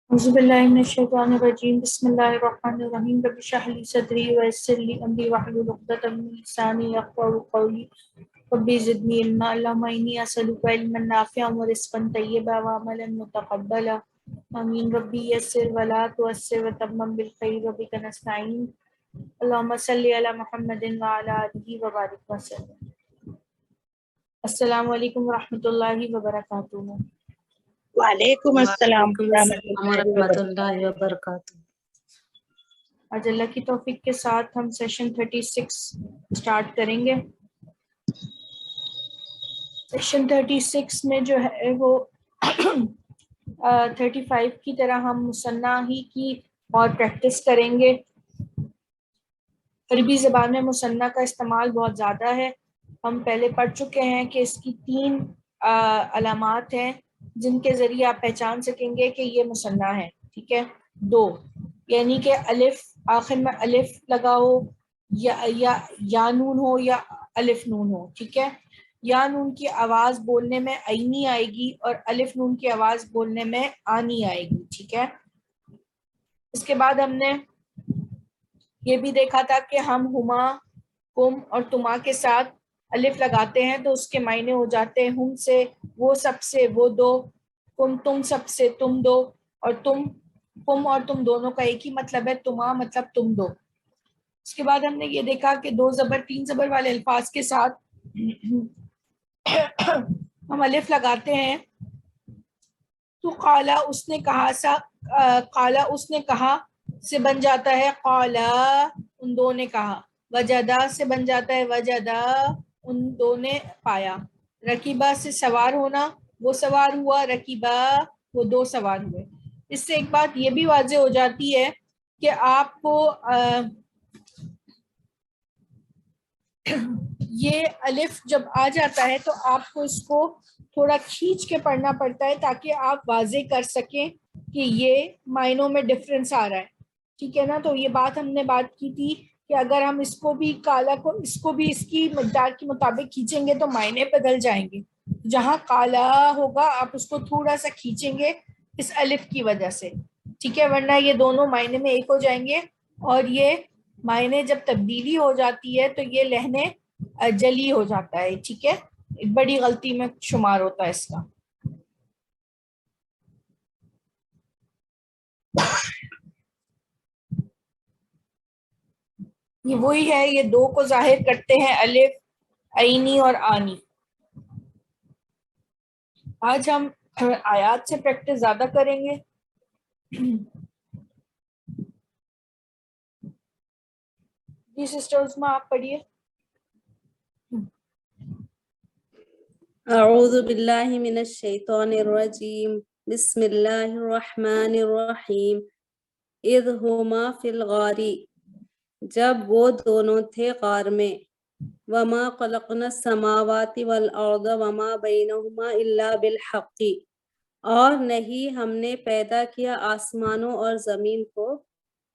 اعوذ باللہ من الشیطان الرجیم بسم اللہ الرحمن الرحیم رب اشرح لی صدری ویسر لی امری واحلل عقدۃ من لسانی یفقهوا قولی رب زدنی علما اللہم انی اسألک علما نافعا ورزقا طیبا وعملا متقبلا آمین ربی یسر ولا تعسر وتمم بالخیر وبک نستعین اللہم صلی علی محمد وعلی آلہ وبارک وسلم۔ السلام علیکم ورحمۃ اللہ وبرکاتہ۔ وعلیکم السلام وعلیکم ورحمۃ السلام اللہ ورحمۃ وبرکاتہ۔ اللہ وبرکاتہ۔ آج اللہ کی توفیق کے ساتھ ہم سیشن 36 سٹارٹ کریں گے۔ سیشن 36 میں جو ہے وہ 35 کی طرح ہم مثنیٰ ہی کی اور پریکٹس کریں گے۔ عربی زبان میں مثنیٰ کا استعمال بہت زیادہ ہے۔ ہم پہلے پڑھ چکے ہیں کہ اس کی 3 علامات ہیں جن کے ذریعے آپ پہچان سکیں گے کہ یہ مثنیٰ ہے، ٹھیک ہے۔ 2 یعنی کہ الف آخر میں الف لگا ہو یا نون ہو یا الف نون ہو، ٹھیک ہے۔ یا نون کی آواز بولنے میں عینی آئے گی اور الف نون کی آواز بولنے میں آنی آئے گی، ٹھیک ہے۔ اس کے بعد ہم نے یہ بھی دیکھا تھا کہ ہم ہما، کم اور تما کے ساتھ الف لگاتے ہیں تو اس کے معنی ہو جاتے ہیں ہم سے وہ، سب سے وہ دو، کم تم سب سے تم دو، اور کم اور تم دونوں کا ایک ہی مطلب ہے، تما مطلب تم دو۔ اس کے بعد ہم نے یہ دیکھا کہ 2 زبر 3 زبر والے الفاظ کے ساتھ ہم الف لگاتے ہیں تو قالا اس نے کہا سا، قالا اس نے کہا سے بن جاتا ہے قالا ان دو نے کہا، وجدا سے بن جاتا ہے وجدا ان دو نے پایا، رکیبہ سے سوار ہونا وہ سوار ہوا، رکیبہ وہ 2 سوار ہوئے۔ اس سے ایک بات یہ بھی واضح ہو جاتی ہے کہ آپ کو یہ الف جب آ جاتا ہے تو آپ کو اس کو تھوڑا کھینچ کے پڑھنا پڑتا ہے تاکہ آپ واضح کر سکیں کہ یہ معنوں میں ڈفرنس آ رہا ہے، ٹھیک ہے نا۔ تو یہ بات ہم نے بات کی تھی کہ اگر ہم اس کو بھی کالا کو اس کو بھی اس کی مقدار کے مطابق کھینچیں گے تو معنی بدل جائیں گے۔ جہاں کالا ہوگا آپ اس کو تھوڑا سا کھینچیں گے اس الف کی وجہ سے، ٹھیک ہے، ورنہ یہ دونوں معنی میں ایک ہو جائیں گے۔ اور یہ معنی جب تبدیلی ہو جاتی ہے تو یہ لہنے جلی ہو جاتا ہے، ٹھیک ہے، ایک بڑی غلطی میں شمار ہوتا ہے اس کا۔ یہ وہی ہے، یہ 2 کو ظاہر کرتے ہیں الف، عینی اور آنی۔ آج ہم آیات سے پریکٹس زیادہ کریں گے۔ جی سسٹرز میں آپ پڑھیے۔ اعوذ باللہ من الشیطان الرجیم بسم اللہ الرحمن الرحیم۔ اذ ہما فی الغار، جب وہ دونوں تھے غار میں، وما خلقنا السماوات والارض وما بینہما الا بالحق، اور نہیں ہم نے پیدا کیا آسمانوں اور زمین کو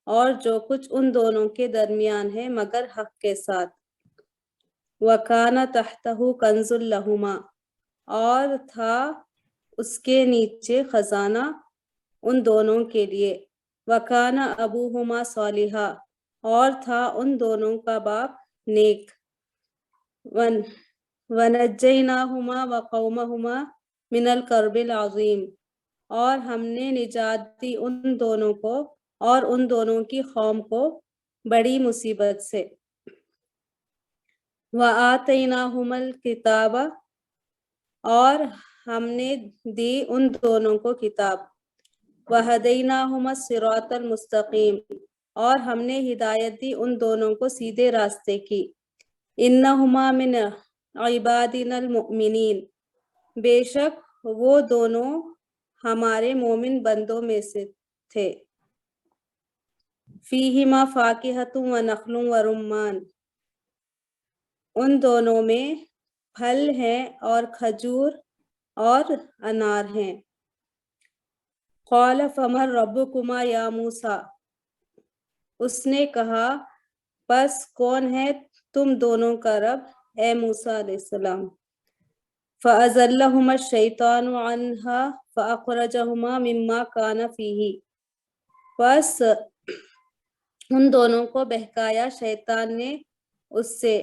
اور جو کچھ ان دونوں کے درمیان ہے مگر حق کے ساتھ۔ وَكَانَ تَحْتَهُ كَنْزٌ لَهُمَا، اور تھا اس کے نیچے خزانہ ان دونوں کے لیے۔ وَكَانَ أَبُوهُمَا صَالِحًا، اور تھا ان دونوں کا باپ نیک۔ وَنَجَّيْنَاهُمَا وَقَوْمَهُمَا مِنَ الْكَرْبِ الْعَظِيمِ، اور ہم نے نجات دی ان دونوں کو اور ان دونوں کی قوم کو بڑی مصیبت سے۔ وَآتَيْنَاهُمَا الْكِتَابَ، اور ہم نے دی ان دونوں کو کتاب۔ وَهَدَيْنَاهُمَا الصِّرَاطَ الْمُسْتَقِيمَ، اور ہم نے ہدایت دی ان دونوں کو سیدھے راستے کی۔ إِنَّهُمَا مِنْ عِبَادِنَا الْمُؤْمِنِينَ، بے شک وہ دونوں ہمارے مومن بندوں میں سے تھے۔ فِيهِمَا فَاكِهَةٌ وَنَخْلٌ وَرُمَّانٌ، ان دونوں میں پھل ہیں اور کھجور اور انار ہیں۔ قَالَ فَمَن رَبُّكُمَا يَا مُوسَىٰ، اس نے کہا پس کون ہے تم دونوں کا رب اے موسیٰ علیہ السلام۔ فَأَزَلَّهُمَا الشَّيْطَانُ عَنْهَا فأخرجهما مما كان فيه، بس ان دونوں کو بہکایا شیطان نے اس سے،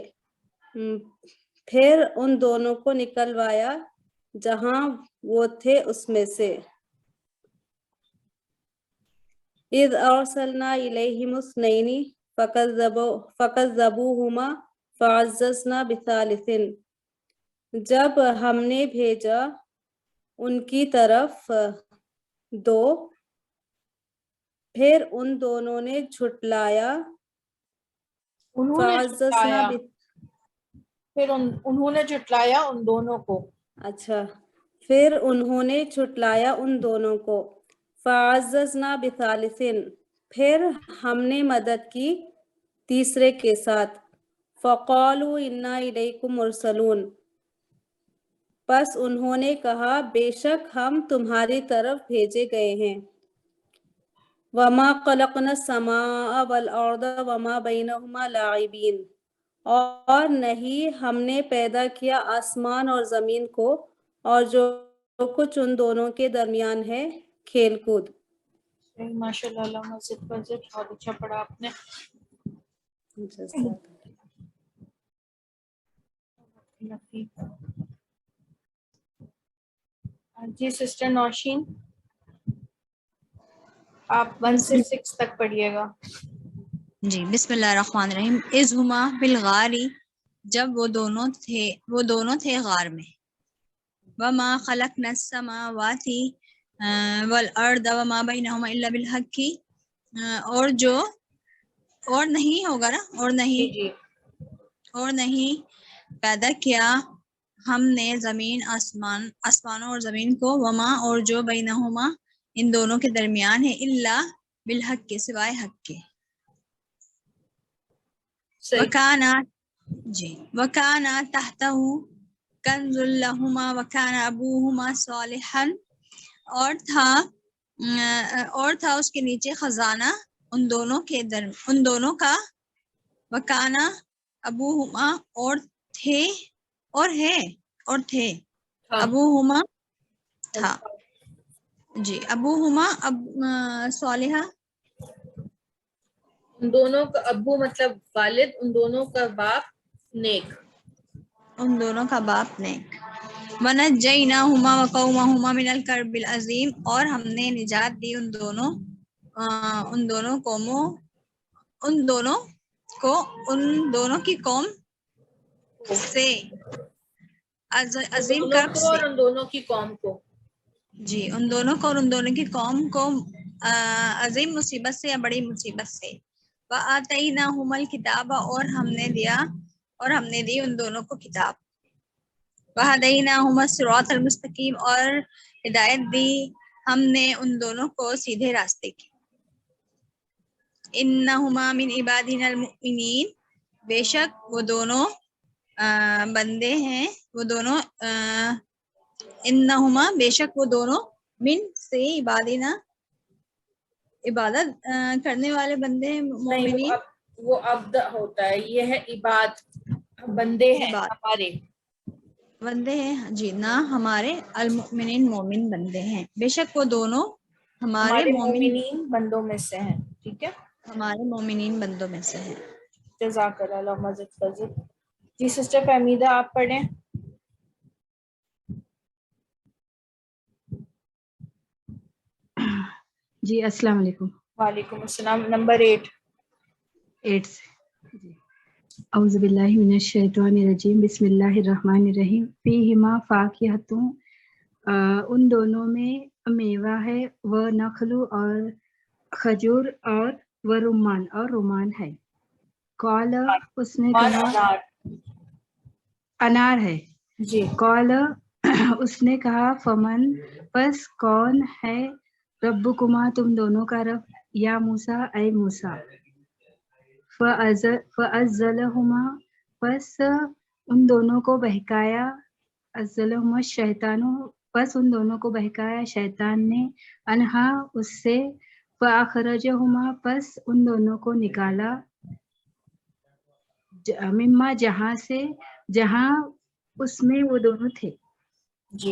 پھر ان دونوں کو نکلوایا جہاں وہ تھے اس میں سے۔ اذ ارسلنا الیہم اثنین فکذبوہما فعززنا بثالث، جب ہم نے بھیجا ان کی طرف دو، پھر ان دونوں نے جھٹلایا، فعززنا انہوں نے جھٹلایا ان دونوں کو، اچھا، پھر انہوں نے جھٹلایا ان دونوں کو، فعززنا بثالث، پھر ہم نے مدد کی تیسرے کے ساتھ، فقالوا انا الیکم مرسلون، پس انہوں نے کہا بے شک ہم تمہاری طرف بھیجے گئے ہیں۔ وما خلقنا السماء والارض وما بینہما لاعبین، اور نہیں ہم نے پیدا کیا آسمان اور زمین کو اور جو کچھ ان دونوں کے درمیان ہے کھیل کود۔ ماشاء اللہ، اللہ مسجد پر سے بہت اچھا پڑھا آپ نے۔ جی سسٹر نوشین، آپ 1 سے 6 تک پڑھیے گا۔ جی بسم اللہ الرحمن الرحیم۔ اذ ہما بالغاری، جب وہ دونوں تھے غار میں، وما خلقنا السماوات والارض وما بینہما الا بالحق، اور نہیں ہوگا نا، اور نہیں پیدا کیا ہم نے زمین آسمانوں اور زمین کو، وما اور جو بینہما ان دونوں کے درمیان ہے، الا بالحق کے سوائے حق کے۔ وکانا تحتہ کنز لہما وکان ابوہما صالحا، اور تھا اس کے نیچے خزانہ ان دونوں کا، وکانا ابوہما اور تھے ابوہما تھا، جی ابوہما صالحہ، ان دونوں کا ابو مطلب والد، ان دونوں کا باپ نیک، ان دونوں کا باپ نیک۔ وَنَجَّيْنَاهُمَا وَقَوْمَهُمَا مِنَ الْكَرْبِ الْعَظِيمِ، اور ہم نے نجات دی ان دونوں کی قوم سے، عظیم کرب سے، اور ان دونوں کی قوم کو، جی ان دونوں کو اور ان دونوں کی قوم کو عظیم مصیبت سے یا بڑی مصیبت سے۔ وَآتَيْنَاهُمَا الْكِتَابَ، اور ہم نے دی ان دونوں کو کتاب۔ وَهَدَيْنَاهُمَا الصِّرَاطَ الْمُسْتَقِيمَ، اور ہدایت دی ہم نے ان دونوں کو سیدھے راستے کی۔ إِنَّهُمَا مِنْ عِبَادِنَا الْمُؤْمِنِينَ، بے شک وہ دونوں بندے ہیں، وہ دونوں انہما بے شک وہ دونوں من سے عبادنا عبادت کرنے والے بندے ہیں، مومنین، وہ عبد ہوتا ہے، یہ ہے عباد، بندے ہیں ہمارے، بندے ہیں جی، نہ ہمارے، المؤمنین مومن بندے ہیں، بے شک وہ دونوں ہمارے مومنین بندوں میں سے ہیں، ٹھیک ہے، ہمارے مومنین بندوں میں سے ہیں۔ جزاک اللہ مزید فضل۔ جی سسٹر فہمیدہ آپ پڑھیں۔ جی السلام علیکم۔ وعلیکم السلام، نمبر 8 سے۔ جی اعوذ باللہ من الشیطان الرجیم، بسم اللہ الرحمن الرحیم۔ فیہما فاکہۃ، ان دونوں میں میوہ ہے، وہ نخل اور کھجور، اور وہ رمان اور رومان ہے۔ قال، اس نے کہا، انار ہے جی، قال اس نے کہا، فمن، پس کون ہے، ربکما تم دونوں کا رب، یا موسیٰ اے موسیٰ، فَأَزَّلَهُمَا، پس ان دونوں کو بہکایا، أَزَّلَهُمَا الشَّيْطَانُ، پس ان دونوں کو بہکایا شیطان نے، انہا اس سے، فَأَخْرَجَهُمَا، پس ان دونوں کو نکالا، مما جہاں سے، جہاں اس میں وہ دونوں تھے۔ جی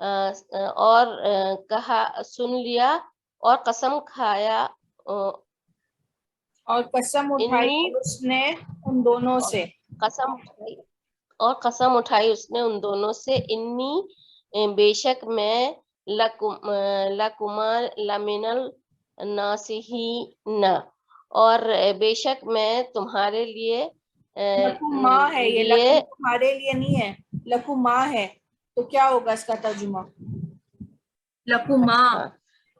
اور کہا سن لیا اور قسم کھایا اور قسم اٹھائی انی اس نے ان دونوں سے. قسم اٹھائی اس نے ان دونوں سے انی بے شک میں لکما لمن الناصحین اور بے شک میں تمہارے لیے لکم ما ہے یہ، لکم تمہارے لیے نہیں ہے، لکم ما ہے. تو کیا ہوگا اس کا ترجمہ؟ لکم ما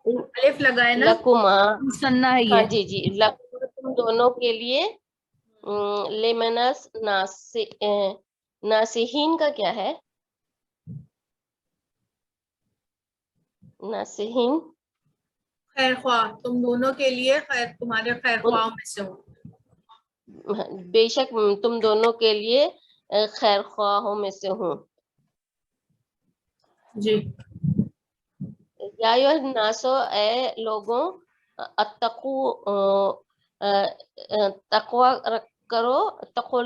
الف لگائے نا، لکما مثنیٰ ہے ہاں یہ. جی جی لکما تم دونوں کے لیے. لیمنس ناسہین کا کیا ہے؟ ناسہین خیر خواہ، تم دونوں کے لیے خیر، تمہارے خیر خواہوں میں سے ہوں. بے شک تم دونوں کے لیے خیر خواہوں میں سے ہوں. جی. یا ایھا الناسو اے لوگوں اتقو تقوی کرو، تقو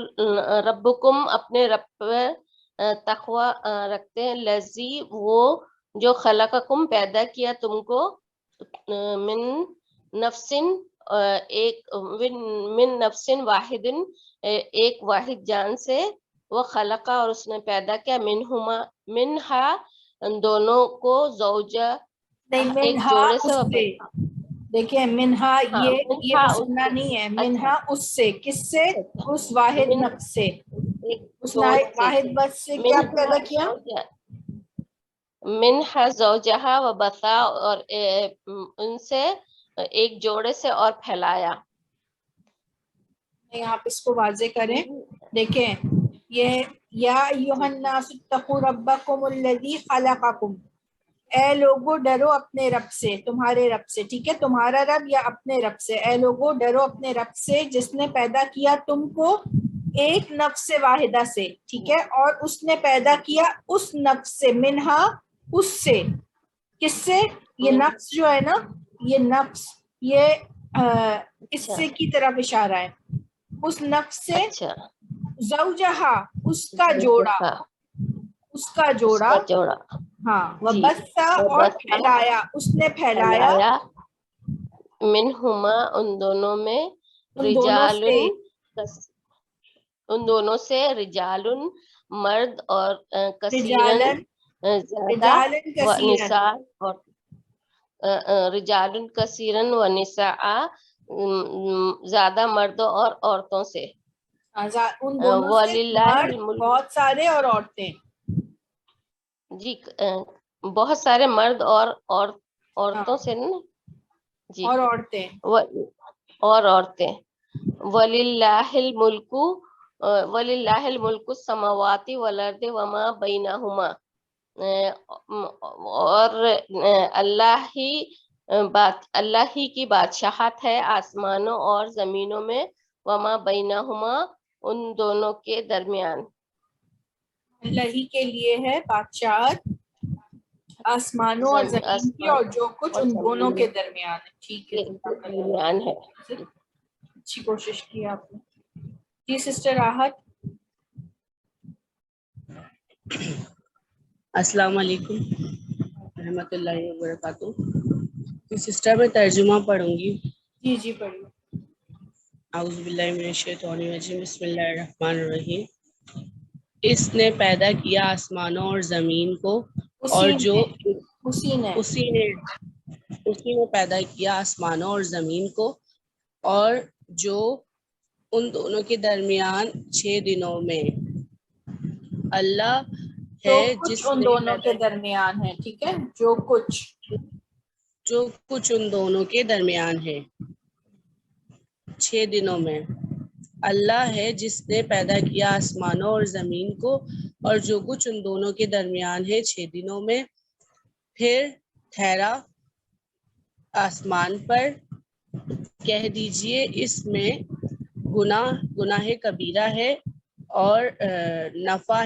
ربکم اپنے رب پر تقوی رکھتے ہیں، لذی وہ جو خلقکم پیدا کیا تم کو من نفسن من نفسن واحدن ایک واحد جان سے، وہ خلقہ اور اس نے پیدا کیا منہا دونوں کو زوجہ نہیں، ایک منہا جوڑے اس سے. سے، دیکھیں منہا ہاں یہ منہا اس مثنیٰ سے. نہیں ہے، اچھا منہا اس سے، کس سے؟ اس واحد من نفس سے. ایک اس جوڑے واحد سے نفس سے کیا پیدا کیا؟ منہا زوجہا و بثا اور ان سے ایک جوڑے سے اور پھیلایا. آپ اس کو واضح کریں. دیکھیں یہ یا ایھا الناس اتقوا ربکم الذی خلقکم، اے لوگو ڈرو اپنے رب سے، تمہارے رب سے. ٹھیک ہے، تمہارا رب یا اپنے رب سے. اے لوگو ڈرو اپنے رب سے جس نے پیدا کیا تم کو ایک نفس واحدہ سے. ٹھیک ہے، اور اس نے پیدا کیا اس نفس سے، منہا اس سے. کس سے؟ یہ نفس جو ہے نا، یہ نفس یہ اس سے کی طرف اشارہ ہے. اس نفس سے اچھا زوجہا اس کا جوڑا، اس کا جوڑا. ہاں، وبثا اور پھیلایا، اس نے پھیلایا منہما ان دونوں میں ان دونوں رجال سے، ان دونوں سے رجال مرد اور کثیرن رجالن زیادہ رجالن و کثیرن، نساء اور رجال کثیرن و نساء زیادہ مردوں اور عورتوں سے. ان دونوں سے وَلِلَّهِ مرد الْمُلْكُ بہت سارے اور عورتیں. جی بہت سارے مرد اور ہاں، عورتوں سے نا جی اور عورتیں. اور عورتیں. وَلِلَّهِ الْمُلْكُ وَلِلَّهِ الْمُلْكُ السَّمَاوَاتِ وَالْأَرْضِ وَمَا بَيْنَهُمَا اور اللہ ہی کی بادشاہت ہے آسمانوں اور زمینوں میں، وما بینہما ان دونوں کے درمیان. اللہ ہی کے لیے ہے بادشاہت آسمانوں اور زمین کی، اور جو کچھ ان دونوں کے درمیان ہے. ٹھیک ہے، درمیان ہے. اچھی کوشش کی آپ نے. جی سسٹر راحت. السلام علیکم رحمۃ اللہ وبرکاتہ. تو سسٹر میں ترجمہ پڑھوں گی. جی جی پڑھیے. اعوذ باللہ من الشیطان الرجیم، بسم اللہ الرحمن الرحیم. اس نے پیدا کیا آسمانوں اور زمین کو، اور جو اسی نے پیدا کیا آسمانوں اور زمین کو، اور جو ان دونوں کے درمیان 6 دنوں میں. اللہ جو ہے کچھ جس ان نے دونوں پیدا کے درمیان ہے. ٹھیک ہے، جو کچھ ان دونوں کے درمیان ہے 6 دنوں میں. اللہ ہے جس نے پیدا کیا آسمانوں اور زمین کو، اور جو کچھ ان دونوں کے درمیان ہے 6 دنوں میں. پھر ٹھہرا آسمان پر. کہہ دیجئے اس میں گناہ کبیرہ ہے، اور نفع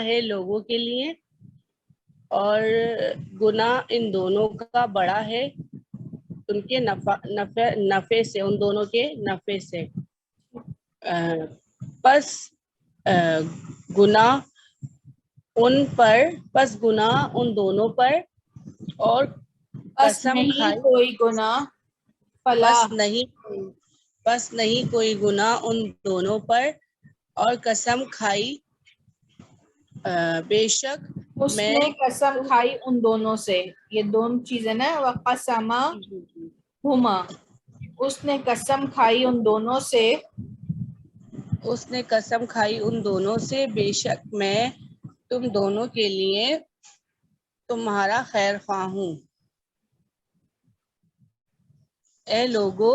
ہے لوگوں کے لیے، اور گناہ ان دونوں کا بڑا ہے ان کے نفع سے، ان دونوں کے نفع سے. پس گناہ ان پر، پس گناہ ان دونوں پر، اور بس قسم نہیں کھائی، کوئی گناہ، فلا بس نہیں کوئی گناہ ان دونوں پر، اور قسم کھائی بے شک اس میں نے قسم کھائی ان دونوں سے، یہ دونوں چیزیں نا، وقسما ہما، اس نے قسم کھائی ان دونوں سے، اس نے قسم کھائی ان دونوں سے، بے شک میں تم دونوں کے لیے تمہارا خیر خواہ ہوں۔ اے لوگو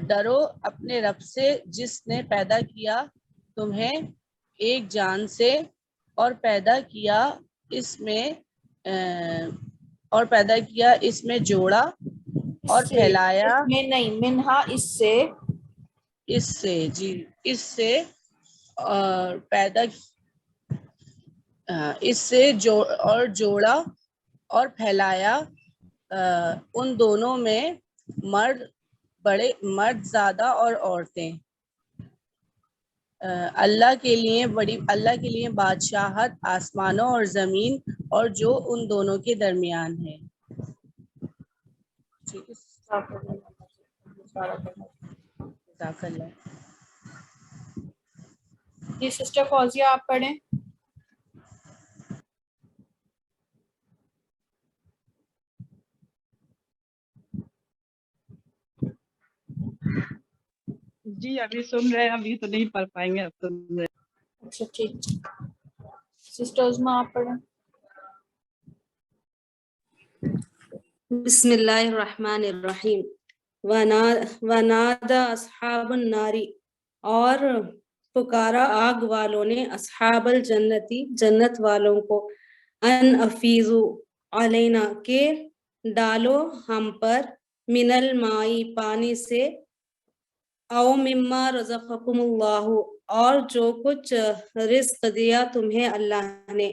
ڈرو اپنے رب سے جس نے پیدا کیا تمہیں ایک جان سے، اور پیدا کیا اس میں جوڑا، اور اس سے، پھیلایا اس میں نہیں، منہا اس سے، اس سے اور پیدا اس سے جوڑا اور پھیلایا ان دونوں میں مرد زیادہ اور عورتیں، اللہ کے لیے بادشاہت آسمانوں اور زمین اور جو ان دونوں کے درمیان ہے۔ ٹھیک ہے، جزاک اللہ۔ جی سسٹر فوزیہ آپ پڑھیں۔ جی ابھی سن رہے ہیں، ابھی تو نہیں پڑھ پائیں گے، اب سن رہے ہیں۔ اچھا ٹھیک، سسٹر عظمیٰ آپ پڑھیں۔ بسم اللہ الرحمن الرحیم۔ ونادى اصحاب النار، اور پکارا آگ والوں نے، اصحاب الجنتی جنت والوں کو، ان افیزو علینا کہ ڈالو ہم پر، من المائی پانی سے، او مما رزقکم اللہ اور جو کچھ رزق دیا تمہیں اللہ نے،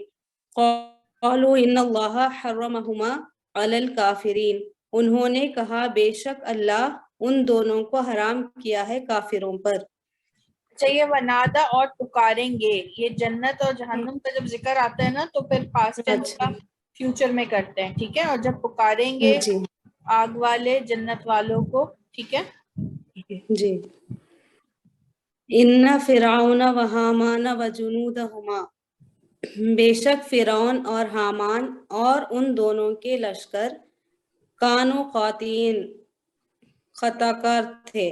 قالوا ان اللہ حرمہما علی الکافرین، انہوں نے کہا بے شک اللہ ان دونوں کو حرام کیا ہے کافروں پر۔ چاہیے ونادا اور پکاریں گے، یہ جنت اور جہنم کا جب ذکر آتا ہے نا تو پھر پاسٹ ٹینس کا فیوچر میں کرتے ہیں، ٹھیک ہے، اور جب پکاریں گے جی آگ والے جنت والوں کو، ٹھیک ہے۔ جی، ان فرعون و حامان و جنودہما، بے شک فرعون اور حامان اور ان دونوں کے لشکر، کانوا خاطئین خطا کار تھے،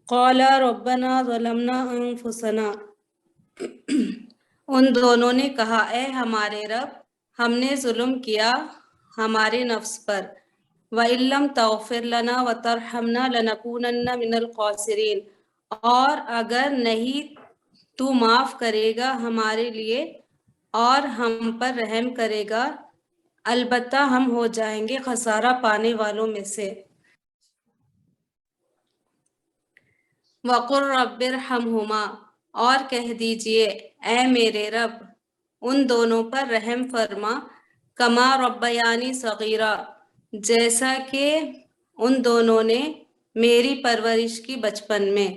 قالا ربنا ظلمنا انفسنا، ان دونوں نے کہا اے ہمارے رب ہم نے ظلم کیا ہمارے نفس پر، وَإِن لَّمْ تَغْفِرْ لَنَا وَتَرْحَمْنَا لَنَكُونَنَّ مِنَ الْخَاسِرِينَ، اور اگر نہیں تو معاف کرے گا ہمارے لیے اور ہم پر رحم کرے گا، البتہ ہم ہو جائیں گے خسارہ پانے والوں میں سے۔ وَقُلْ رَبِّ ارْحَمْهُمَا، اور کہہ دیجئے اے میرے رب ان دونوں پر رحم فرما، کما ربیانی صغیرہ، جیسا کہ ان دونوں نے میری پرورش کی بچپن میں۔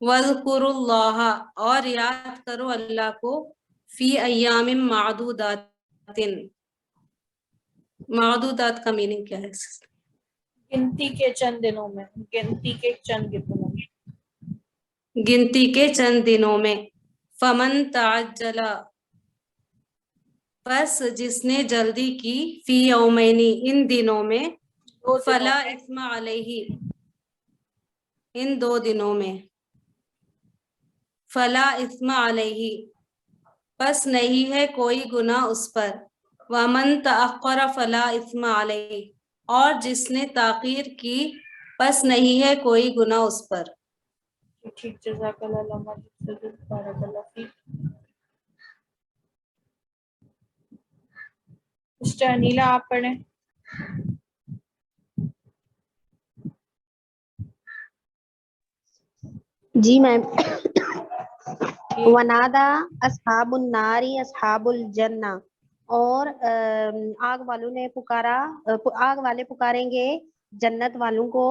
وَاذْكُرُوا اللَّهَ، اور یاد کرو اللہ کو، فی ایام معدودات، معدودات کا میننگ کیا ہے؟ گنتی کے چند دنوں میں، گنتی کے چند دنوں میں، گنتی کے چند دنوں میں۔ فمن تعجل، پس جس نے جلدی کی، فی یومینی ان دنوں میں، 2 دنوں فلا میں، اثم علیہ ان 2 دنوں میں، فلا اثم علیہ پس نہیں ہے کوئی گناہ اس پر، ومن تأخر فلا اثم علیہ اور جس نے تاخیر کی پس نہیں ہے کوئی گناہ اس پر۔ ٹھیک، جزاک اللہ، بارک اللہ فیک۔ سسٹر انیلا آپ پڑھیں۔ جی میم۔ ونادا اصحاب النار اصحاب الجنہ، اور آگ والوں نے پکارا، آگ والے پکاریں گے جنت والوں کو،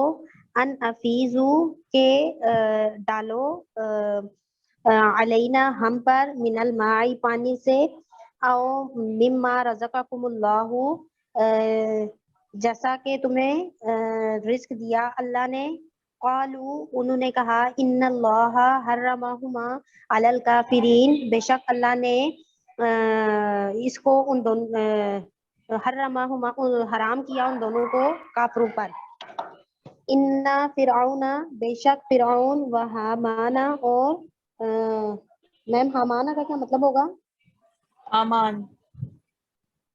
ان افیزو کے ڈالو علینا ہم پر من الماء پانی سے او مما رزقکم جیسا کہ تمہیں رزق دیا اللہ نے. قالوا انہوں نے کہا ان اللہ حرمہما علی الکافرین بے شک اللہ نے اس کو ان دونوں حرمہما حرام کیا ان دونوں کو کافروں پر. ان فرعون بے شک فرعون و حامان اور میم حامان کا کیا مطلب ہوگا؟ حامان،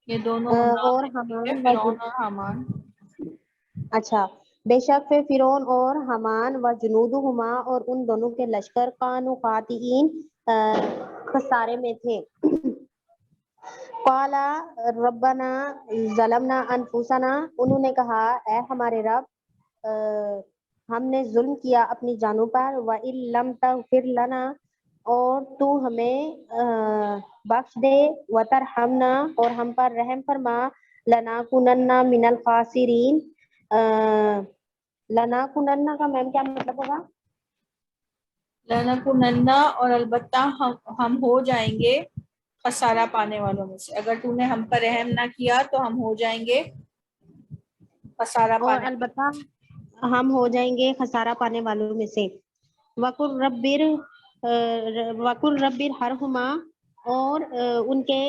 یہ دونوں اور فرعون اور حامان. اچھا، بے شک فرعون اور حامان و جنودہما اور ان دونوں کے لشکر کانوا خاطئین خسارے میں تھے. قال ربنا ظلمنا انفسنا انہوں نے کہا اے ہمارے رب ہم نے ظلم کیا اپنی جانوں پر. وَإِن لَمْ تَغْفِرْ لَنَا اور تو ہمیں بخش دے. وَتَرْحَمْنَا اور ہم پر رحم فرما. لَنَكُونَنَّ مِنَ الْخَاسِرِينَ لَنَكُونَنَّ کا میم کیا مطلب ہوگا؟ لَنَكُونَنَّ اور البتہ ہم ہو جائیں گے خسارہ پانے والوں میں سے. اگر تو نے ہم پر رحم نہ کیا تو ہم ہو جائیں گے خسارہ اور پانے. البتہ ہم ہو جائیں گے خسارہ پانے والوں میں سے. وَقُلْ رَبِّ ارْحَمْہُمَا اور ان کے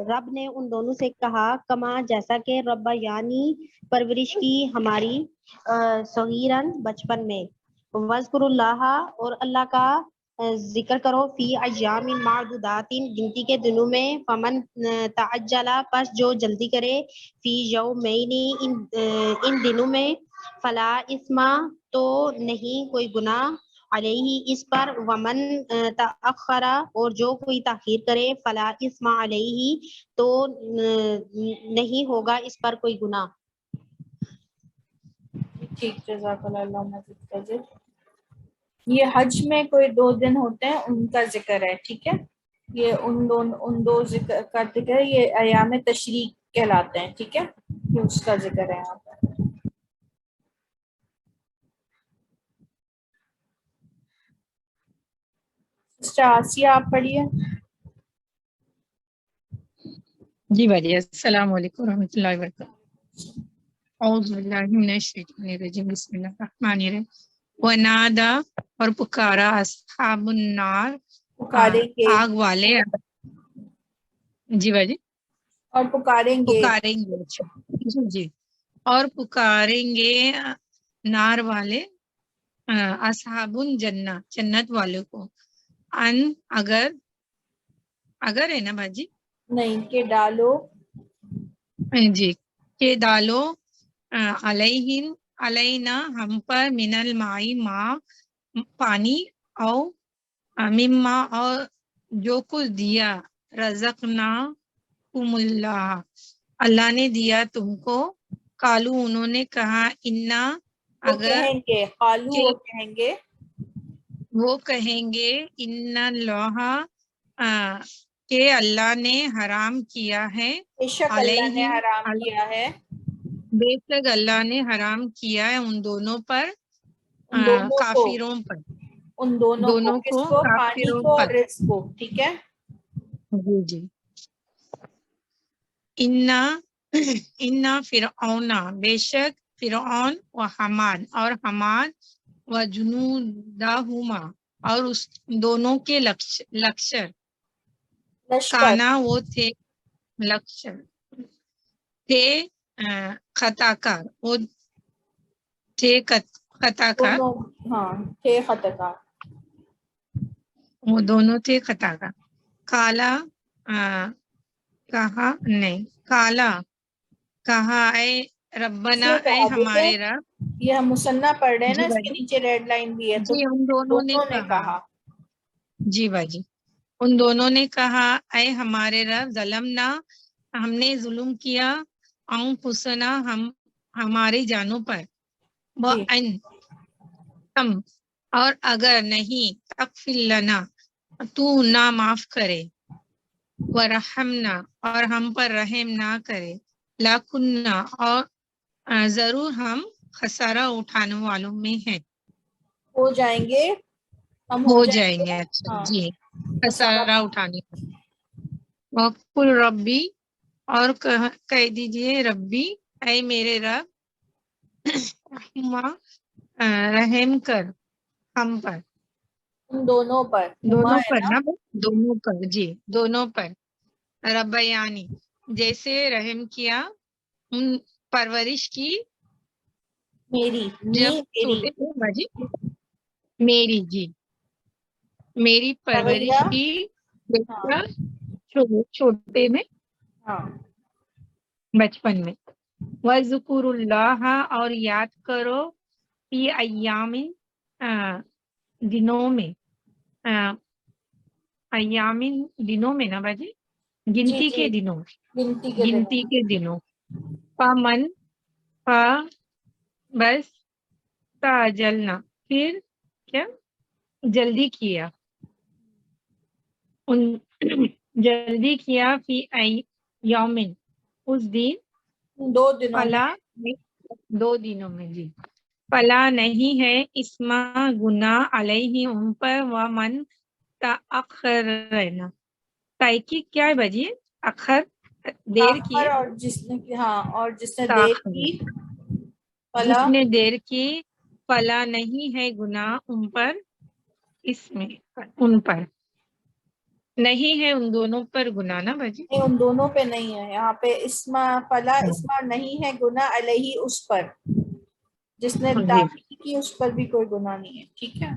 رب نے ان دونوں سے کہا کما جیسا کہ ربیانی پرورش کی ہماری صغیراً بچپن میں. وَاذْكُرُوا اللَّهَ اور اللہ کا ذکر کرو فی ایام معدودات گنتی کے دنوں میں. فمن تعجل پس جو جلدی کرے فی یومین ان دنوں میں فلا اثم تو نہیں کوئی گناہ علیہ اس پر. ومن تأخر اور جو کوئی تاخیر کرے فلا اثم علیہ تو نہیں ہوگا اس پر کوئی گناہ. ٹھیک، جزاک اللہ. یہ حج میں کوئی 2 دن ہوتے ہیں ان کا ذکر ہے. ٹھیک ہے، یہ ان دو ذکر کا ذکر ہے. یہ ایام تشریق کہلاتے ہیں. ٹھیک ہے، یہ اس کا ذکر ہے یہاں پر. سسٹر آسیہ آپ پڑھیے. جی بھائی، السلام علیکم ورحمۃ اللہ وبرکاتہ. اعوذ باللہ من الشیطان الرجیم بسم اللہ الرحمن الرحیم. ونادا اور پکارا اصحاب النار پکاریں گے آگ والے. جی بھائی، اور پکاریں گے پکاریں گے. جی جی، اور پکاریں گے نار والے اصحاب الجنہ جنت والوں کو. ان اگر ہے نا باجی؟ نہیں کہ ڈالو جی، کہ ڈالو علینا ہم پر من الماء ماء پانی او مما اور جو کچھ دیا رزقنا اللہ اللہ نے دیا تم کو. کالو انہوں نے کہا انا وہ اگر کہیں گے قالو کہ وہ کہیں گے وہ کہیں گے ان اللہ کہ اللہ نے حرام کیا ہے بے شک اللہ نے علیہم حرام کیا ہے بے شک اللہ نے حرام کیا ہے ان دونوں پر ان دونوں کو کافروں پر ان دونوں کو کس کو پانی کافروں کو اور پر. رزق کو. ٹھیک ہے، جی جی. انا فرعون بے شک فرعون و حمان اور حمان و جنودہما اور اس دونوں کے لشکر لشکر کانا وہ تھے لشکر تھے خطا کار وہ تھے خطا کار دونوں ہاں تھے خطا کار. وہ دونوں تھے خطا کار. کالا کہا نہیں کالا کہا اے اس ربنا نے اے کہا ہمارے دیکھیں رب. یہ ہم مصنع پڑھ رہے ہیں نا، جی اس کے بھائی نیچے ریڈ لائن بھی ہے. تو جی، ان دونوں نے کہا. جی بھائی جی، ان دونوں نے کہا اے ہمارے رب ظلمنا ہم نے ظلم کیا انفسنا ہماری جانوں پر. جی وَأَن ہم اور اگر نہیں تغفر لنا تو نہ معاف کرے ورحمنا اور ہم پر رحم نہ کرے لَكُنَّا اور ضرور ہم خسارہ اٹھانے والوں میں ہیں. ہو جائیں گے ہم ہو جائیں گے. اچھا ہاں جی, خسارہ اٹھانے کا. وقل ربی, اور کہہ دیجئے ربی, اے میرے رب, رحم کر ہم پر, ان دونوں پر, دونوں ہے پر نا, نا, دونوں پر جی, دونوں پر. ربیانی, جیسے رحم کیا ان پرورش کی میری جب میری چھوٹے تھے باجی, میری جی, میری رویہ, پرورش کی ہاں چھوٹے میں, ہاں بچپن میں. وَذْكُرُ اللَّهَ, اور یاد کرو, فی ایام, دنوں میں, ایام دنوں میں نا باجی, جی گنتی جی کے دنوں, گنتی کے دنوں, گنتی کے دنوں. فمن, بس, تاجلنا, پھر کیا جلدی کیا, ان جلدی کیا, فی یومن, اس دن, دو دنوں میں, فلا, دو دنوں میں جی, فلا نہیں ہے اسما گناہ علیہ ان پر, ومن تاخرنا, تحقیق کیا ہے بجی, اخر دیر کی آخر, ہے, اور جس نے, ہاں, اور جس نے دیر تاخر, کی, جس فلا نے دیر کی, فلا نہیں ہے گناہ ان پر, اس میں ان پر نہیں ہے, ان دونوں پر گناہ نا باجی, نہیں, ان دونوں پہ نہیں ہے, یہاں پہ اسما, فلا اسما نہیں ہے گناہ علیہ اس پر, جس نے جی تاخیر کی اس پر بھی کوئی گناہ نہیں ہے. ٹھیک ہے,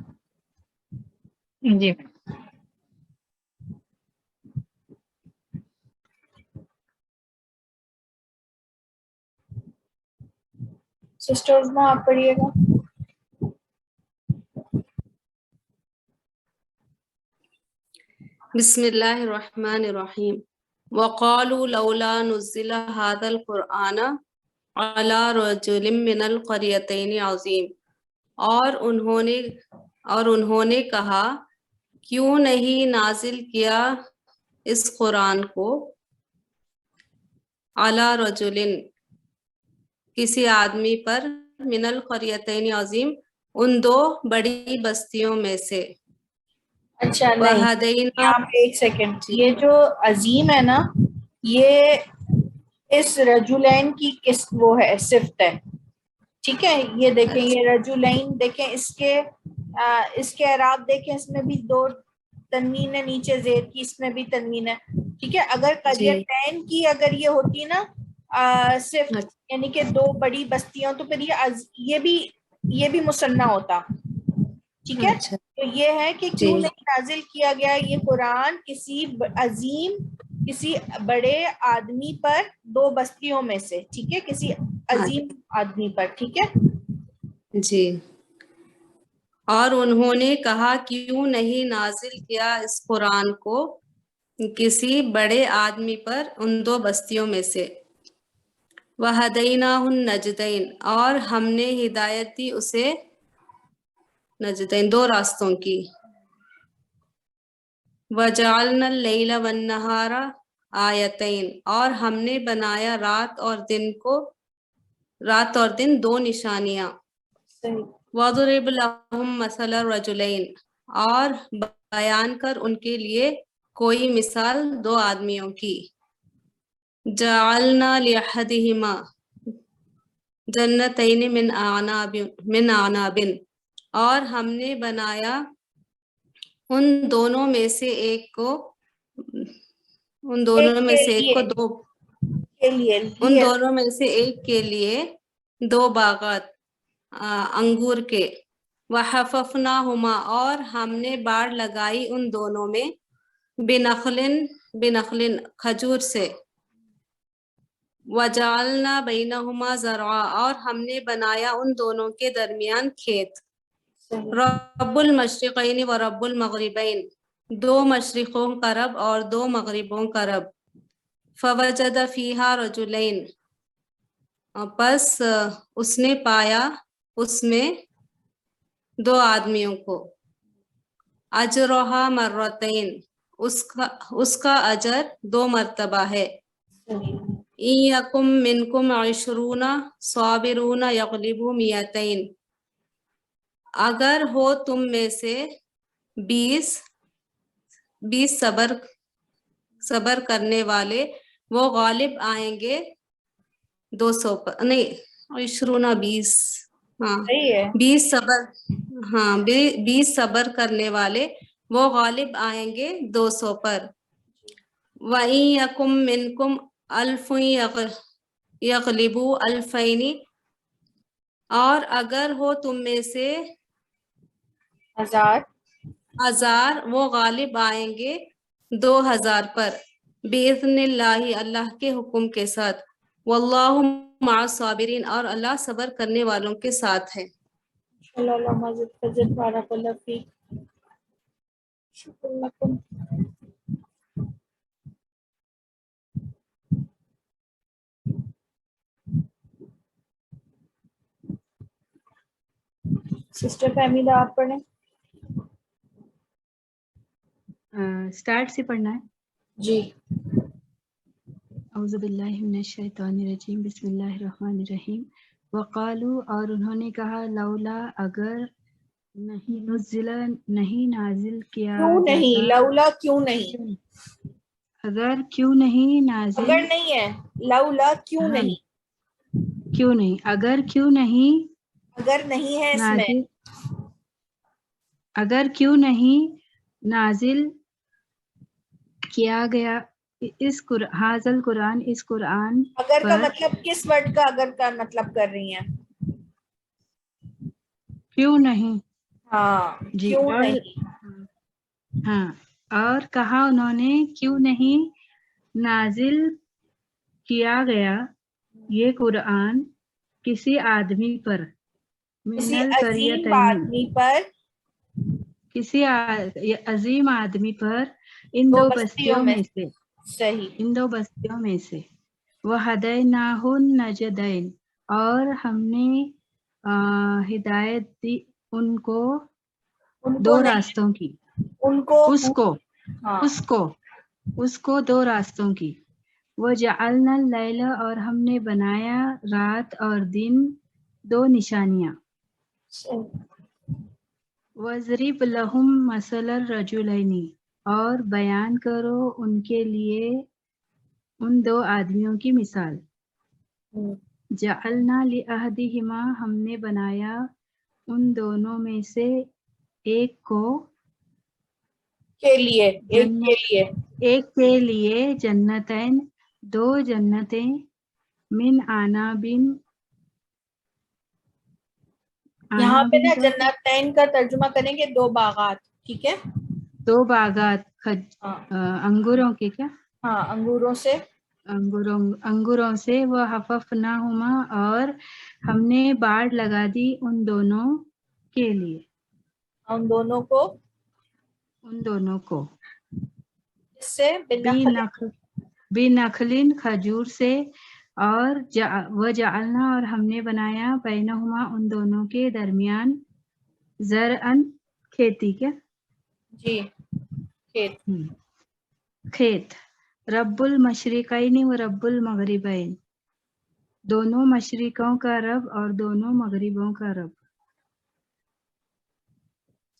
جی. سسٹرز میں آپ پڑھیے گا. بسم اللہ الرحمن الرحیم. وقالوا لولا نزل هذا القرآن على رجل من القريتين عظیم, اور انہوں نے کہا, کیوں نہیں نازل کیا اس قرآن کو, علی رجل, کسی آدمی پر, من القریتین عظیم, ان دو بڑی بستیوں میں سے. اچھا نہیں, وہدینا, یہاں پہ ایک سیکنڈ, جی یہ جو عظیم ہے نا, یہ اس رجولین کی کس وہ ہے, صفت ہے. ٹھیک ہے, یہ دیکھیں, یہ رجولین دیکھیں, اس کے اعراب دیکھیں, اس میں بھی دو تنوین ہے نیچے زیر کی, اس میں بھی تنوین ہے. ٹھیک ہے, اگر جی قریتین کی اگر یہ ہوتی نا صفت, یعنی کہ دو بڑی بستیاں, تو پھر یہ بھی مثنیٰ ہوتا. ٹھیک ہے, اچھا تو یہ ہے کہ جی کیوں نہیں نازل کیا گیا یہ قرآن کسی عظیم, کسی بڑے آدمی پر, دو بستیوں میں سے. ٹھیک ہے, کسی عظیم آدمی پر. ٹھیک ہے, جی. اور انہوں نے کہا, کیوں نہیں نازل کیا اس قرآن کو کسی بڑے آدمی پر, ان دو بستیوں میں سے. وَهَدَيْنَاهُ النَّجْدَيْنِ, اور ہم نے ہدایت دی اسے نجدین, دو راستوں کی. وَجَعَلْنَا اللَّيْلَ وَالنَّهَارَ آیتین, اور ہم نے بنایا رات اور دن دو نشانیاں. صحیح. وَضْرِبْ لَهُمْ مَثَلَ الرَّجُلَيْنِ, اور بیان کر ان کے لیے کوئی مثال دو آدمیوں کی. جَعَلْنَا لِأَحَدِهِمَا جَنَّتَيْنِ مِنْ أَعْنَابٍ, اور ہم نے بنایا ان دونوں میں سے ایک کو, ان دونوں میں سے ایک کے لیے دو باغات انگور کے. وَحَفَفْنَاهُمَا, اور ہم نے باڑ لگائی ان دونوں میں, بِنَخْلٍ, کھجور سے. وَجَعَلْنَا بَيْنَهُمَا زَرْعًا, اور ہم نے بنایا ان دونوں کے درمیان کھیت. رب المشرقین و رب المغربین, دو مشرقوں کا رب اور دو مغربوں کا رب. فوجد فیہا رجلین, پس اس نے پایا اس میں دو آدمیوں کو. اجرہا مرتین, اس کا اجر دو مرتبہ ہے. ان یکم منکم عشرون صابرون یغلبوا مئتین, اگر ہو تم میں سے 20 صبر کرنے والے وہ غالب آئیں گے 200 پر، نہیں 20 ہاں صحیح ہے 20 صبر کرنے والے وہ غالب آئیں گے 200 پر. وَإِن يَكُن مِّنكُمْ أَلْفٌ يَغْلِبُوا أَلْفَيْنِ، اور اگر ہو تم میں سے 1000 وہ غالب آئیں گے 2000 پر، بِإِذْنِ اللہ اللہ کے حکم کے ساتھ. واللہ مع الصابرین، اور اللہ صبر کرنے والوں کے ساتھ ہے. بارک اللہ فیک. شکر لکم. سسٹر فہمیدہ آپ پڑھیں. اسٹارٹ سے پڑھنا ہے. جی. اعوذ باللہ من الشیطان الرجیم بسم اللہ الرحمن الرحیم. وقالو، اور انہوں نے کہا، لولا اگر نہیں نزل نہیں نازل کیا کیوں نہیں؟ جاتا، لولا کیوں نہیں؟ اگر کیوں نہیں نازل، اگر نہیں ہے، لولا کیوں ہاں نہیں؟ کیوں نہیں، اگر کیوں نہیں اگر نہیں ہے اس میں. نازل، اگر کیوں نہیں نازل کیا گیا اس حاضل قرآن، اس قرآن اگر کا پر. مطلب کس ورڈ کا اگر کا مطلب کر رہی ہیں؟ کیوں نہیں. ہاں جی. کیوں اور نہیں. ہاں، اور کہا انہوں نے کیوں نہیں نازل کیا گیا یہ قرآن کسی آدمی پر، من کسی عظیم القریتین، آدمی پر، کسی عظیم آدمی پر، ان دو بستیوں میں سے، صحیح. ان دو بستیوں میں سے. وَهَدَيْنَاهُ النَّجْدَيْنِ، اور ہم نے ہدایت دی ان کو ان دو کو نہیں، راستوں کی، ان کو ہاں اس کو دو راستوں کی. وَجَعَلْنَا اللَّيْلَ، اور ہم نے بنایا رات اور دن دو نشانیاں. وَاضْرِبْ لَهُمْ مَثَلَ الرَّجُلَيْنِ، اور بیان کرو ان کے لیے ان دو آدمیوں کی مثال. جعلنا لأحدہما، ہم نے بنایا ان دونوں میں سے ایک کو، کے لیے، ایک کے لیے، ایک کے لیے جنتین، دو جنتیں، من عنابن، یہاں پہ نا کا جنتین کا ترجمہ کریں گے دو باغات. ٹھیک ہے. دو باغات ہاں انگوروں کے، کیا ہاں انگوروں سے، انگوروں سے. وہ حففناہما، اور ہم نے باڑ لگا دی ان دونوں کے لیے، ہم دونوں کو ان دونوں کو. اس سے بِنَخْلٍ، کھجور سے. اور وَجَعَلْنَا، اور ہم نے بنایا بینہما، ان دونوں کے درمیان، زرعن، کھیتی، کیا جی کھیت. رب المشرقین و رب المغربین، دونوں مشرقوں کا رب اور دونوں مغربوں کا رب.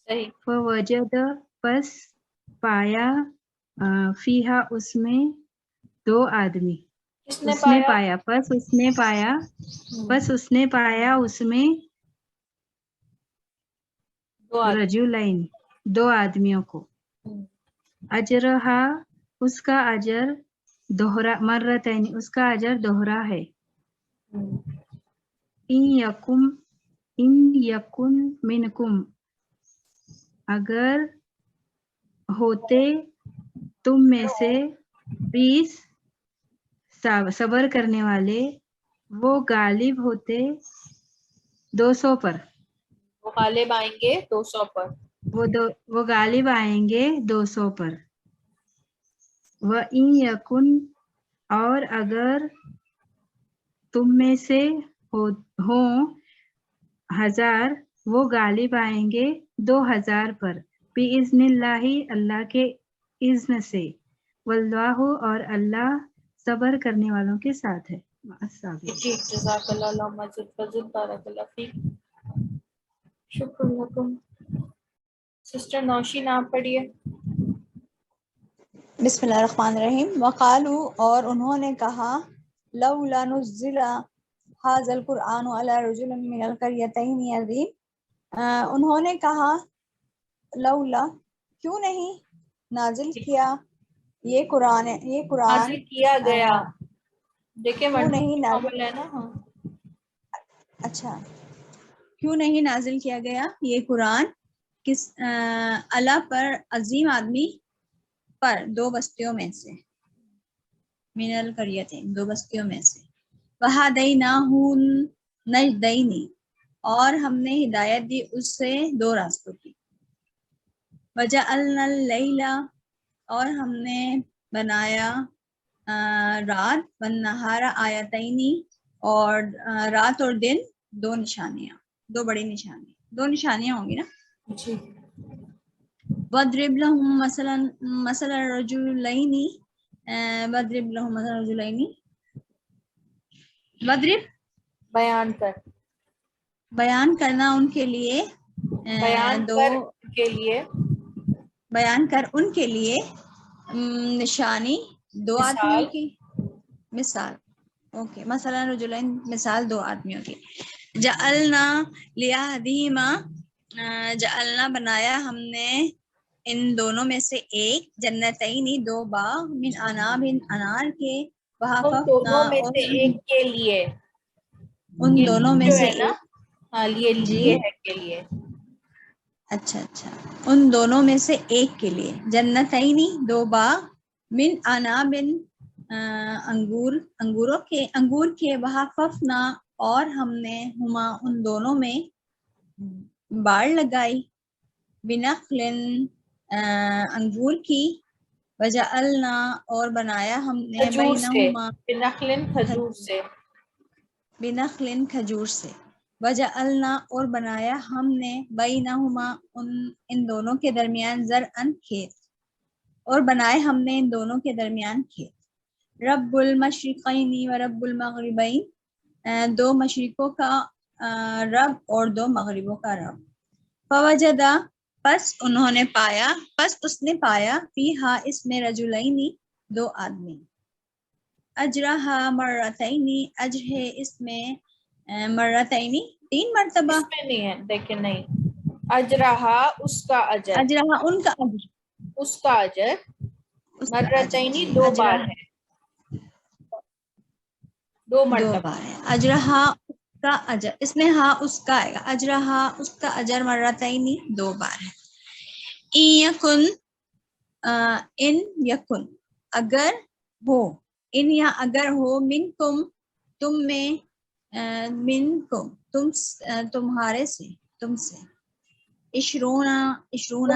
صحیح. فوجد، پس پایا، فیہا، اس میں، دو آدمی. کس نے اس نے پایا، پس اس نے پایا اس میں رجلین، دو آدمیوں کو. اجرہا، اس کا اجر، دوہرا، مرتین، اس کا اجر دوہرا ہے. ان یکن منکم، اگر ہوتے تم میں سے 20 صبر کرنے والے، وہ غالب ہوتے 200 پر، وہ غالب آئیں گے 200 پر. وہ غالب آئیں گے 200 پر. وَإِن یکن، اور اگر تم میں سے ہوں 1000، وہ غالب آئیں گے 2000 پر، بِإِذْنِ اللہ، اللہ کے اذن سے. واللہ، اور اللہ صبر کرنے والوں کے ساتھ ہے. جی جزاک اللہ، اللہم زد فزد، بارک اللہ فیک. شکر لکم. سسٹر نوشین آپ پڑھیے. بسم اللہ الرحمن الرحیم. وقالو اور انہوں نے کہا لولا نزل هذا القرآن على رجل من القريتين عظیم. انہوں نے کہا لولا کیوں نہیں نازل کیا یہ قرآن نازل کیا گیا. دیکھیں کیوں نہیں نازل ہے نا. ہاں اچھا کیوں نہیں نازل کیا گیا یہ قرآن کس اللہ پر عظیم آدمی پر دو بستیوں میں سے من القریتین دو بستیوں میں سے وہدیناہ نجدینی اور ہم نے ہدایت دی اس سے دو راستوں کی وجعلنا اللیل اور ہم نے بنایا رات والنہار آیتینی اور رات اور دن دو نشانیاں دو بڑی نشانیاں دو نشانیاں ہوں گی نا جی. وَاضْرِبْ لَهُم مَثَلَ الرَّجُلَيْنِ وَاضْرِبْ لَهُم مَثَلَ الرَّجُلَيْنِ وَاضْرِب بیان کرنا ان کے لیے بیان کر ان کے لیے نشانی دو آدمیوں کی مثال. اوکے مثلا رجلین مثال دو آدمیوں کی. جعلنا لیہدیہما جعلنا بنایا ہم نے ان دونوں میں سے ایک جنتینی دو باغ من اناب انار کے ان دونوں میں سے ایک کے لیے ان دونوں میں سے نا جی ہے کے لیے. اچھا ان دونوں میں سے ایک کے لیے جنتینی دو باغ من اناب انگور کے وحففنا اور ہم نے ہما ان دونوں میں باڑ لگائی بنخل انگور کی وجعلنا اور بنایا ہم نے بینہما بنخل کھجور سے وجعلنا اور بنایا ہم نے بینہما ان دونوں کے درمیان زرعن کھیت اور بنائے ہم نے ان دونوں کے درمیان کھیت. رب المشرقین و رب المغربین دو مشرقوں کا رب اور دو مغربوں کا رب. فوجدا پس اس نے پایا فیہا اس میں رجلینی دو آدمی. اجرہا مرتینی اجر ہے اس میں مرتینی تین مرتبہ. اس میں نہیں ہے دیکھیں نہیں. اجرہا اس کا اجر اجرہا ان کا اجر اس کا اجر مرتینی دو بار ہے دو مرتبہ ہے. اجرہا کا اجر اس میں ہاں اس کا آئے گا. اجرہا اس کا اجر مرتینی دو بار ہے. ان یکن اگر ہو ان یا اگر ہو منکم تم میں منکم تمہارے سے تم سے عشرون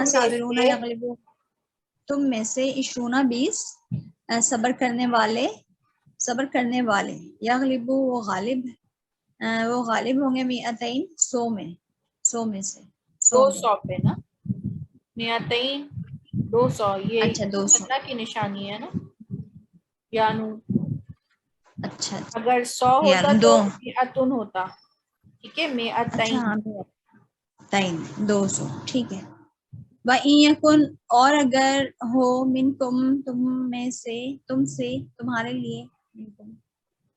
صابرون یغلبون تم میں سے عشرون 20 صبر کرنے والے یغلبو وہ غالب ہوں گے مئتین 100 میں سے 200 پہ نا مئتین 200 یہ اچھا 200 اللہ کی نشانی ہے نا. یانو اچھا اگر 100 ہوتا تو مئتن ہوتا. ٹھیک ہے اچھا مئتین 200 ٹھیک ہے. وَإِن يَكُنْ اور اگر ہو منکم تم سے تمہارے لیے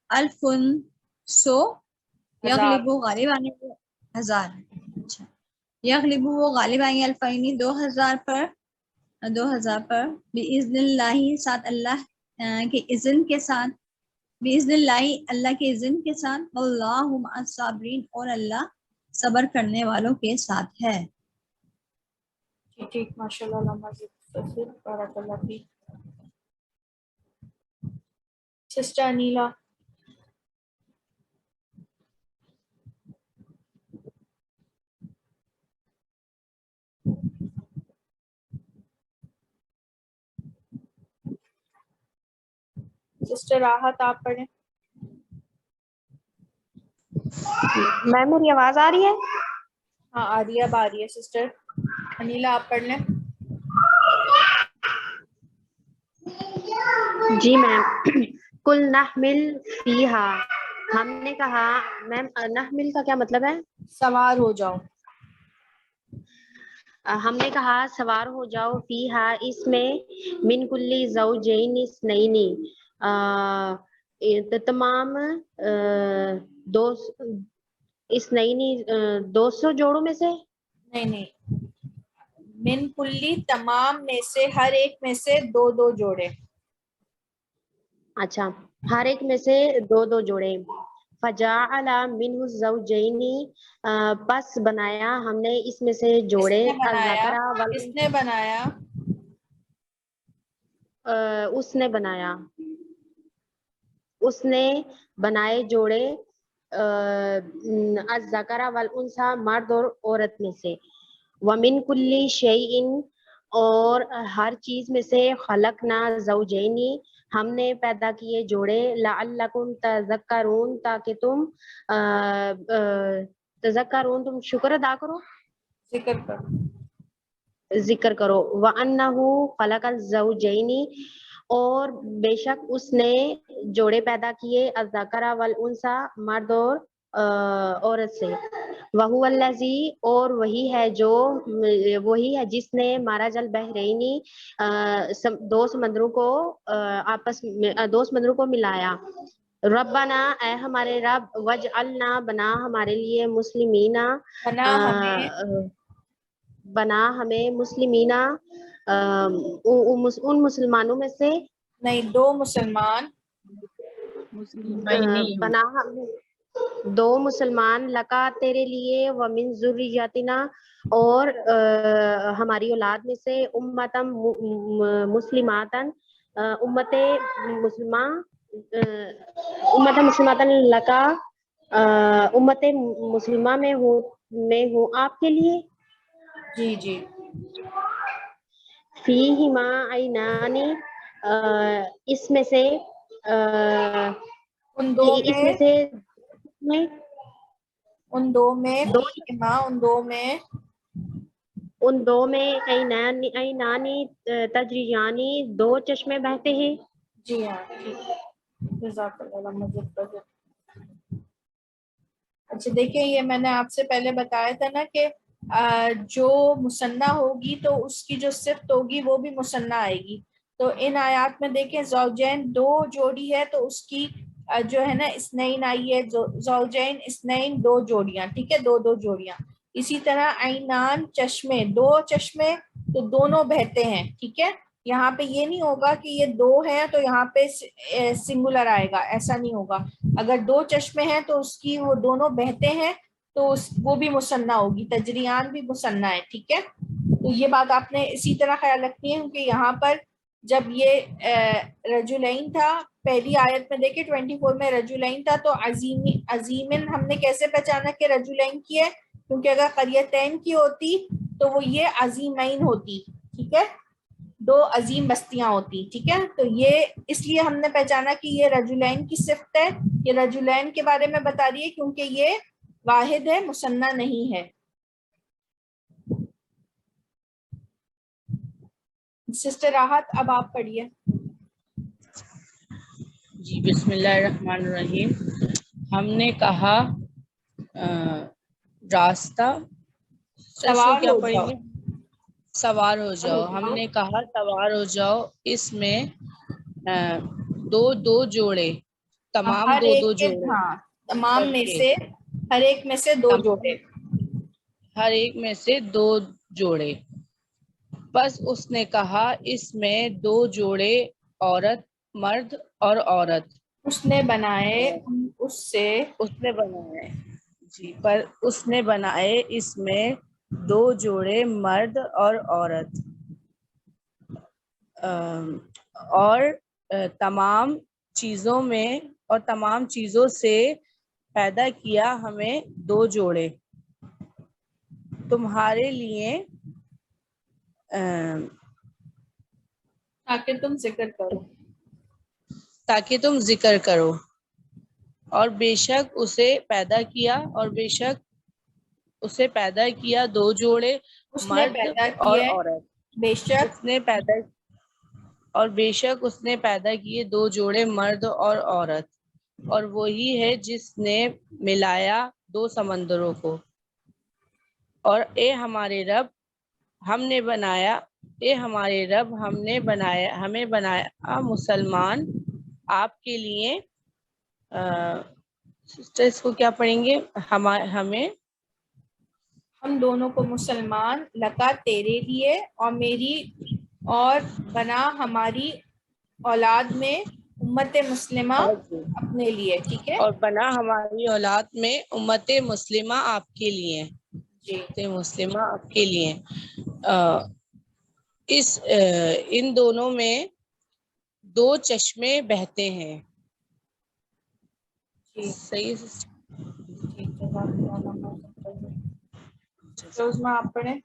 الفن 100 یغلبو غالب آنے کو 1000. اچھا یغلبو وہ غالب آئیں گے الفینی 2000 پر بِإِذْنِ اللہ ساتھ اللہ کے اذن کے ساتھ بِإِذْنِ اللہ اللہ کے اذن کے ساتھ واللہ مع الصابرین اور اللہ صبر کرنے والوں کے ساتھ ہے. ٹھیک ماشاءاللہ بارک اللہ فیک. سسٹر انیلا سسٹر راحت آپ پڑھیں. میم میری آواز آ رہی ہے؟ ہاں آ رہی ہے اب آ رہی ہے. سسٹر انیلا آپ پڑھ لیں. جی میم. کل نحمل فیہا ہم نے کہا میم نحمل کا کیا مطلب ہے؟ سوار ہو جاؤ. ہم نے کہا سوار ہو جاؤ فیہا اس میں من کلی زوجین اثنین تمام دو اثنین 200 جوڑوں میں سے. نہیں من کلی تمام میں سے، ہر ایک میں سے 2 جوڑے. اچھا ہر ایک میں سے 2 جوڑے. فجعل منہ الزوجین پس بنایا ہم نے اس میں سے جوڑے الذکر اس نے بنایا اس نے بنائے جوڑے الذکر والانثی مرد اور عورت میں سے. ومن کلی شیء اور ہر چیز میں سے خلقنا زوجین ہم نے پیدا کیے جوڑے لعلکم تذکرون تاکہ تم تذکرون تم شکر ادا کرو، ذکر کرو. وَأَنَّهُ خَلَقَ الزَّوْجَيْنِ اور بے شک اس نے جوڑے پیدا کیے الذکر والانثی مرد اور عورت سے. وَهُوَ الَّذِي اور وہی ہے جس نے مرج البحرین 2 سمندروں کو آپس میں 2 سمندروں کو ملایا. ربنا اے ہمارے رب وجعلنا بنا ہمارے لیے مسلمین بنا ہمیں مسلمین ان مسلمانوں میں سے نہیں 2 مسلمان بنا 2 مسلمان لکا تیرے لیے ومن ذریتنا اور ہماری اولاد میں سے امتم مسلماتن امت مسلماتن لکا امت مسلمہ میں ہوں آپ کے لیے. جی فیہما عینانی اس میں سے ان دو میں عینانی تجریانی 2 چشمے بہتے ہیں. جی ہاں جزاک اللہ. اچھا دیکھیں یہ میں نے آپ سے پہلے بتایا تھا نا کہ جو مثنیٰ ہوگی تو اس کی جو صفت ہوگی وہ بھی مثنیٰ آئے گی. تو ان آیات میں دیکھیں زوجین 2 جوڑی ہے تو اس کی جو ہے نا اثنین آئی ہے. زوجین اثنین 2 جوڑیاں، ٹھیک ہے 2 جوڑیاں. اسی طرح عینان چشمے 2 چشمے تو دونوں بہتے ہیں، ٹھیک ہے. یہاں پہ یہ نہیں ہوگا کہ یہ 2 ہیں تو یہاں پہ سنگولر آئے گا، ایسا نہیں ہوگا. اگر 2 چشمے ہیں تو اس کی وہ دونوں بہتے ہیں تو وہ بھی مثنیٰ ہوگی. تجریان بھی مثنیٰ ہے، ٹھیک ہے. تو یہ بات آپ نے اسی طرح خیال رکھنی ہے کہ یہاں پر جب یہ رجلین تھا پہلی آیت میں دیکھیں 24 میں رجلین تھا تو عظیمن ہم نے کیسے پہچانا کہ رجلین کی ہے؟ کیونکہ اگر قریتین کی ہوتی تو وہ یہ عظیمین ہوتی، ٹھیک ہے 2 عظیم بستیاں ہوتی، ٹھیک ہے. تو یہ اس لیے ہم نے پہچانا کہ یہ رجلین کی صفت ہے. یہ رجلین کے بارے میں بتا رہی ہے کیونکہ یہ واحد ہے، مثنیٰ نہیں ہے. سسٹر راحت اب آپ پڑھیے. جی بسم اللہ الرحمن الرحیم. ہم نے کہا راستہ سوار کیا ہو پڑھیں جاؤ. گے؟ سوار ہو جاؤ. ہم نے کہا سوار ہو جاؤ اس میں 2 جوڑے تمام ہر 2 ایک کے جوڑے ہاں تمام میں سے ہر ایک میں سے 2 جوڑے. ہر ایک میں سے 2 جوڑے. بس اس نے کہا اس میں 2 جوڑے عورت مرد اور عورت اس نے بنائے اس سے اس نے بنائے. جی پر اس نے بنائے اس میں 2 جوڑے مرد اور عورت اور تمام چیزوں میں اور تمام چیزوں سے پیدا کیا ہمیں 2 جوڑے تمہارے لیے تاکہ تم ذکر کرو. اور بے شک اسے پیدا کیا اسے پیدا کیا 2 جوڑے مرد اور عورت. بے شک بے شک اس نے پیدا کیے 2 جوڑے مرد اور عورت. اور وہی ہے جس نے ملایا 2 سمندروں کو. اور اے ہمارے رب ہم نے بنایا، اے ہمارے رب ہمیں بنایا مسلمان آپ کے لیے. سسٹر اس کو کیا پڑھیں گے؟ ہمیں ہم دونوں کو مسلمان لکا تیرے لیے اور بنا ہماری اولاد میں امت مسلمہ اپنے لیے. ٹھیک ہے، اور بنا ہماری اولاد میں امت مسلمہ آپ کے لیے. جی امت مسلمہ آپ کے لیے. ان دونوں میں دو چشمے بہتے ہیں. جی صحیح. ٹھیک ہے. روزمہ آپ پڑھیں.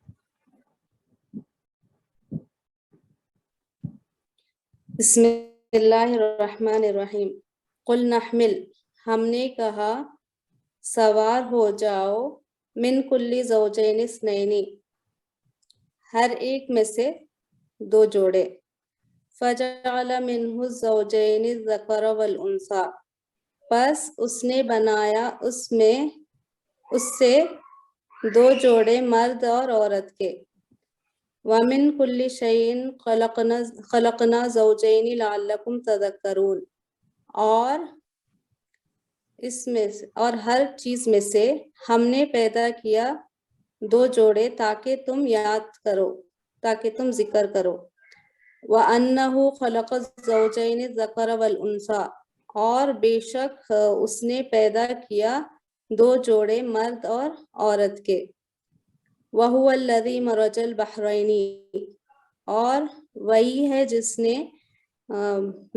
بسم اللہ الرحمن الرحیم. قل نحمل، ہم نے کہا سوار ہو جاؤ، من کل زوجین اثنین، ہر ایک میں سے دو جوڑے. فجعل منہ الزوجین الذکر والانثی، پس اس نے بنایا اس سے دو جوڑے مرد اور عورت کے. وَمِن كُلِّ شَيْءٍ خَلَقْنَا زَوْجَيْنِ لَعَلَّكُمْ تَذَكَّرُونَ، اور ہر چیز میں سے ہم نے پیدا کیا دو جوڑے تاکہ تم یاد کرو، تاکہ تم ذکر کرو. وَأَنَّهُ خَلَقَ الزَّوْجَيْنِ الذَّكَرَ وَالْأُنثَىٰ، اور بے شک اس نے پیدا کیا دو جوڑے مرد اور عورت کے. وَهُوَ الَّذِي مَرَجَ الْبَحْرَيْنِ، اور وہی ہے جس نے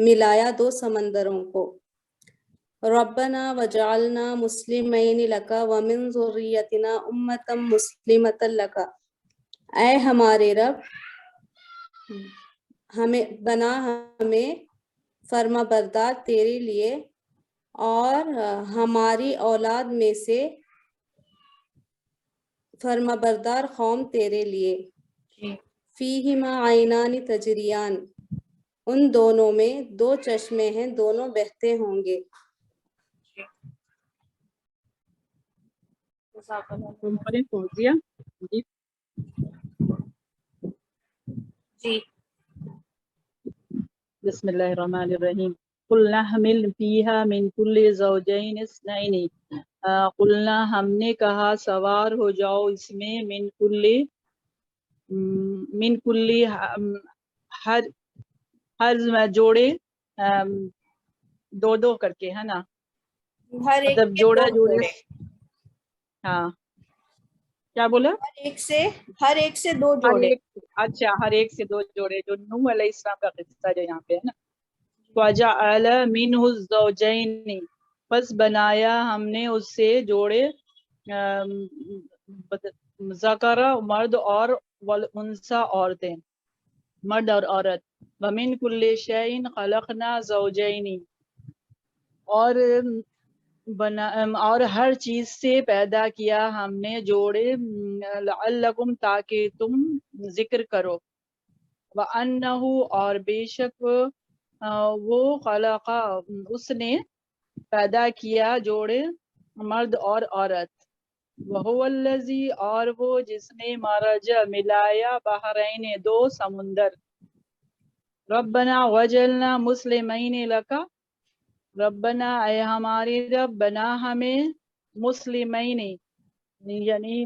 ملایا دو سمندروں کو. رَبَّنَا وَجَعَلْنَا مُسْلِمَيْنِ لَكَ وَمِنْ ذُرِّيَّتِنَا أُمَّةً مُسْلِمَةً لَكَ، اے ہمارے رب ہمیں فرما بردار تیرے لیے اور ہماری اولاد میں سے فرما بردار قوم تیرے لیے. فیہما عینان تجریان، ان دونوں میں دو چشمے ہیں، دونوں بہتے ہوں گے. تم پڑھیں فوزیہ. جی جی. بسم اللہ الرحمن الرحیم. قل نحمل فیہا من کل زوجین اثنین، قلنا ہم نے کہا سوار ہو جاؤ اس میں من کلی ہر جوڑے دو دو کر کے، ہے نا، ہر ایک مطلب کے جوڑا دو جوڑے. جوڑے. ہاں کیا بولا؟ ہر ایک سے دو جوڑے. اچھا، ہر ایک سے دو جوڑے، جو نوح علیہ السلام کا قصہ جو یہاں پہ ہے نا. وَجَعَلَ مِنْهُ الزَّوْجَيْنِ، پس بنایا ہم نے اس سے جوڑے ذکر مرد اور والانثی عورتیں، مرد اور عورت. وَمِنْ كُلِّ شَيْءٍ خَلَقْنَا زَوْجَيْنِ، اور ہر چیز سے پیدا کیا ہم نے جوڑے لعلکم، تاکہ تم ذکر کرو. وَأَنَّهُ، اور بے شک وہ خلق، اس نے پیدا کیا جوڑے مرد اور عورت. وَهُوَ الَّذِي، اور وہ جس نے مرج ملایا بحرین دو سمندر. ربنا وجعلنا مسلمین لک، ربنا اے ہمارے رب بنا ہمیں مسلمین، یعنی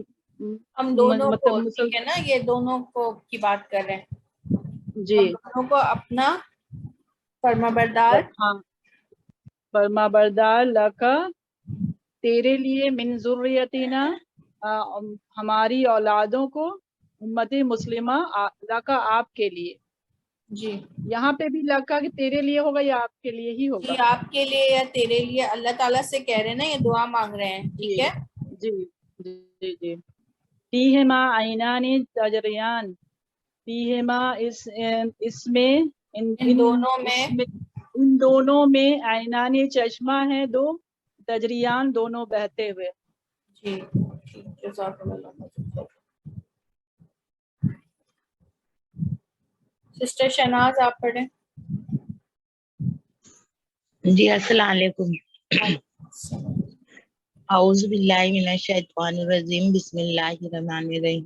ہم دونوں کو، مطلب ٹھیک ہے نا، یہ دونوں کو کی بات کر رہے ہیں. جی ہم دونوں کو اپنا فرما بردار ہاں فرما بردار لکا تیرے لیے، من ذریتنا ہماری اولادوں کو، امت مسلمہ لکا آپ کے لیے. جی. یہاں پہ بھی لکا کہ تیرے لیے ہوگا یا آپ کے لیے ہی ہوگا؟ جی آپ کے لیے یا تیرے لیے، اللہ تعالیٰ سے کہہ رہے ہیں نا، یہ دعا مانگ رہے ہیں. ٹھیک ہے. جی جی جی. فیہما عینان تجریان، فیہما اس میں ان دونوں میں عینان چشمہ ہیں دو، تجریان دونوں بہتے ہوئے. جی. جزاک اللہ. سسٹر شہناز آپ پڑھیں. جی السلام علیکم. اعوذ باللہ من الشیطان الرجیم، بسم اللہ الرحمن الرحیم.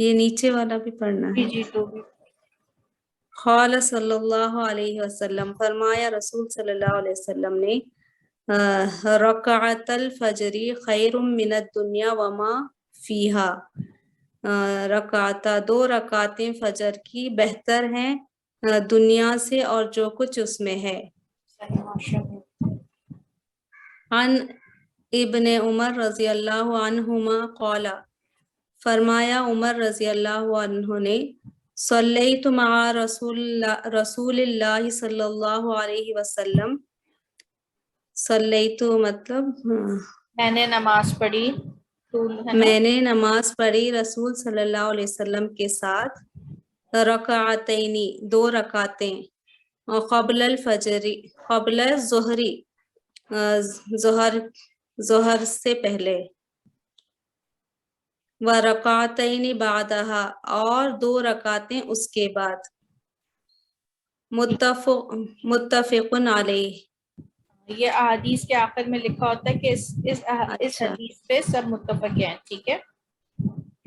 یہ نیچے والا بھی پڑھنا ہے. جی تو بھی قال صلی اللہ علیہ وسلم، فرمایا رسول صلی اللہ علیہ وسلم نے، رکعت الفجر خیر من الدنیا وما فیہا، رکعتا 2 رکعتیں فجر کی بہتر ہیں دنیا سے اور جو کچھ اس میں ہے. صحیح، ماشاء اللہ. عن ابن عمر رضی اللہ عنہما قال، فرمایا عمر رضی اللہ عنہ نے، صلیت مع رسول اللہ صلی اللہ علیہ وسلم، صلیت مطلب میں نے نماز پڑھی، میں نے نماز پڑھی رسول صلی اللہ علیہ وسلم کے ساتھ، رکعتینی 2 رکعتیں، قبل الفجر قبل ظہری ظہر سے پہلے، ورکعتین بعدہا اور 2 رکعتیں اس کے بعد. متفق علیہ. یہ احادیث کے آخر میں لکھا ہوتا ہے کہ اس حدیث پہ سب متفق ہیں. ٹھیک ہے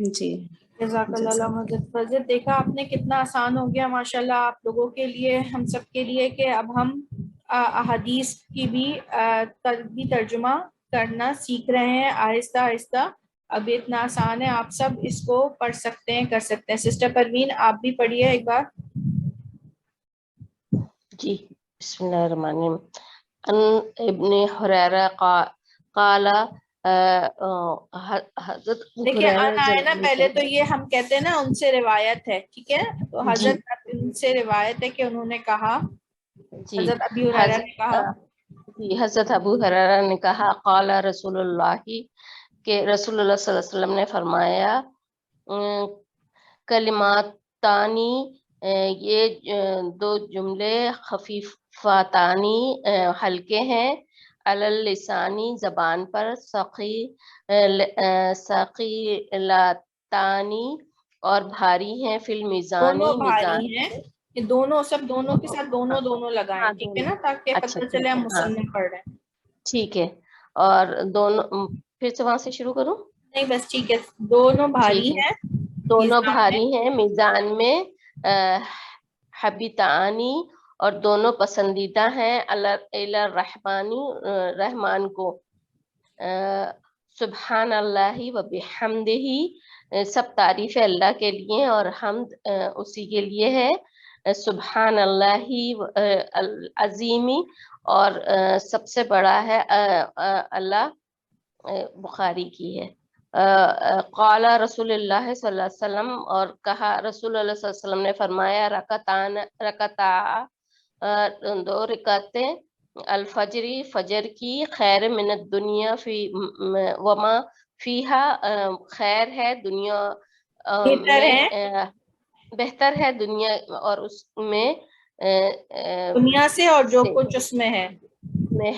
جی، جزاک اللہ حضرت فضل. دیکھا آپ نے کتنا آسان ہو گیا ماشاءاللہ آپ لوگوں کے لیے، ہم سب کے لیے، کہ اب ہم احادیث کی بھی ترجمہ کرنا سیکھ رہے ہیں آہستہ آہستہ. اب اتنا آسان ہے، آپ سب اس کو پڑھ سکتے ہیں، کر سکتے ہیں. سسٹر پروین آپ بھی پڑھیے ایک بار. جی بسم اللہ الرحمن الرحیم. ان ابن حریرہ قال، حضرت دیکھیں ان آئے نا پہلے تو یہ ہم کہتے ہیں نا ان سے روایت ہے. ٹھیک ہے، تو حضرت ان سے روایت ہے کہ انہوں نے کہا، حضرت ابی ہریرہ نے کہا، حضرت ابو ہریرہ نے کہا، قال رسول اللہ، کہ رسول اللہ صلی اللہ علیہ وسلم نے فرمایا، کلماتانی، یہ 2 جملے، خفیفتانی، ہلکے ہیں، علی اللسانی، زبان پر، ثقیلتانی، اور بھاری ہیں، فی المیزانی، دونوں میزان. بھاری ہیں. یہ دونوں سب دونوں کے ساتھ دونوں لگائیں. ٹھیک ہے نا، تاکہ پتہ چلے ہم مصنف پڑھ رہے ہیں. ٹھیک ہے. اور دونوں، پھر سے وہاں سے شروع کروں؟ نہیں بس ٹھیک ہے، دونوں بھاری ہیں، دونوں میزان بھاری ہیں میزان میں، حبیتانی، اور دونوں پسندیدہ ہیں، الی الرحمانی، رحمان کو. سبحان اللہ و بحمدہ، سب تعریف اللہ کے لیے اور حمد اسی کے لیے ہے. سبحان اللہ العظیم، اور سب سے بڑا ہے اللہ. بخاری کی ہے. قال رسول اللہ صلی اللہ علیہ وسلم، اور کہا رسول اللہ صلی اللہ علیہ وسلم نے فرمایا، رکعتا 2 رکعتیں، الفجری، فجر کی، خیر من الدنیا فی وما فیہا، خیر ہے دنیا میں، بہتر ہے دنیا اور اس میں، دنیا سے اور جو کچھ اس میں ہے.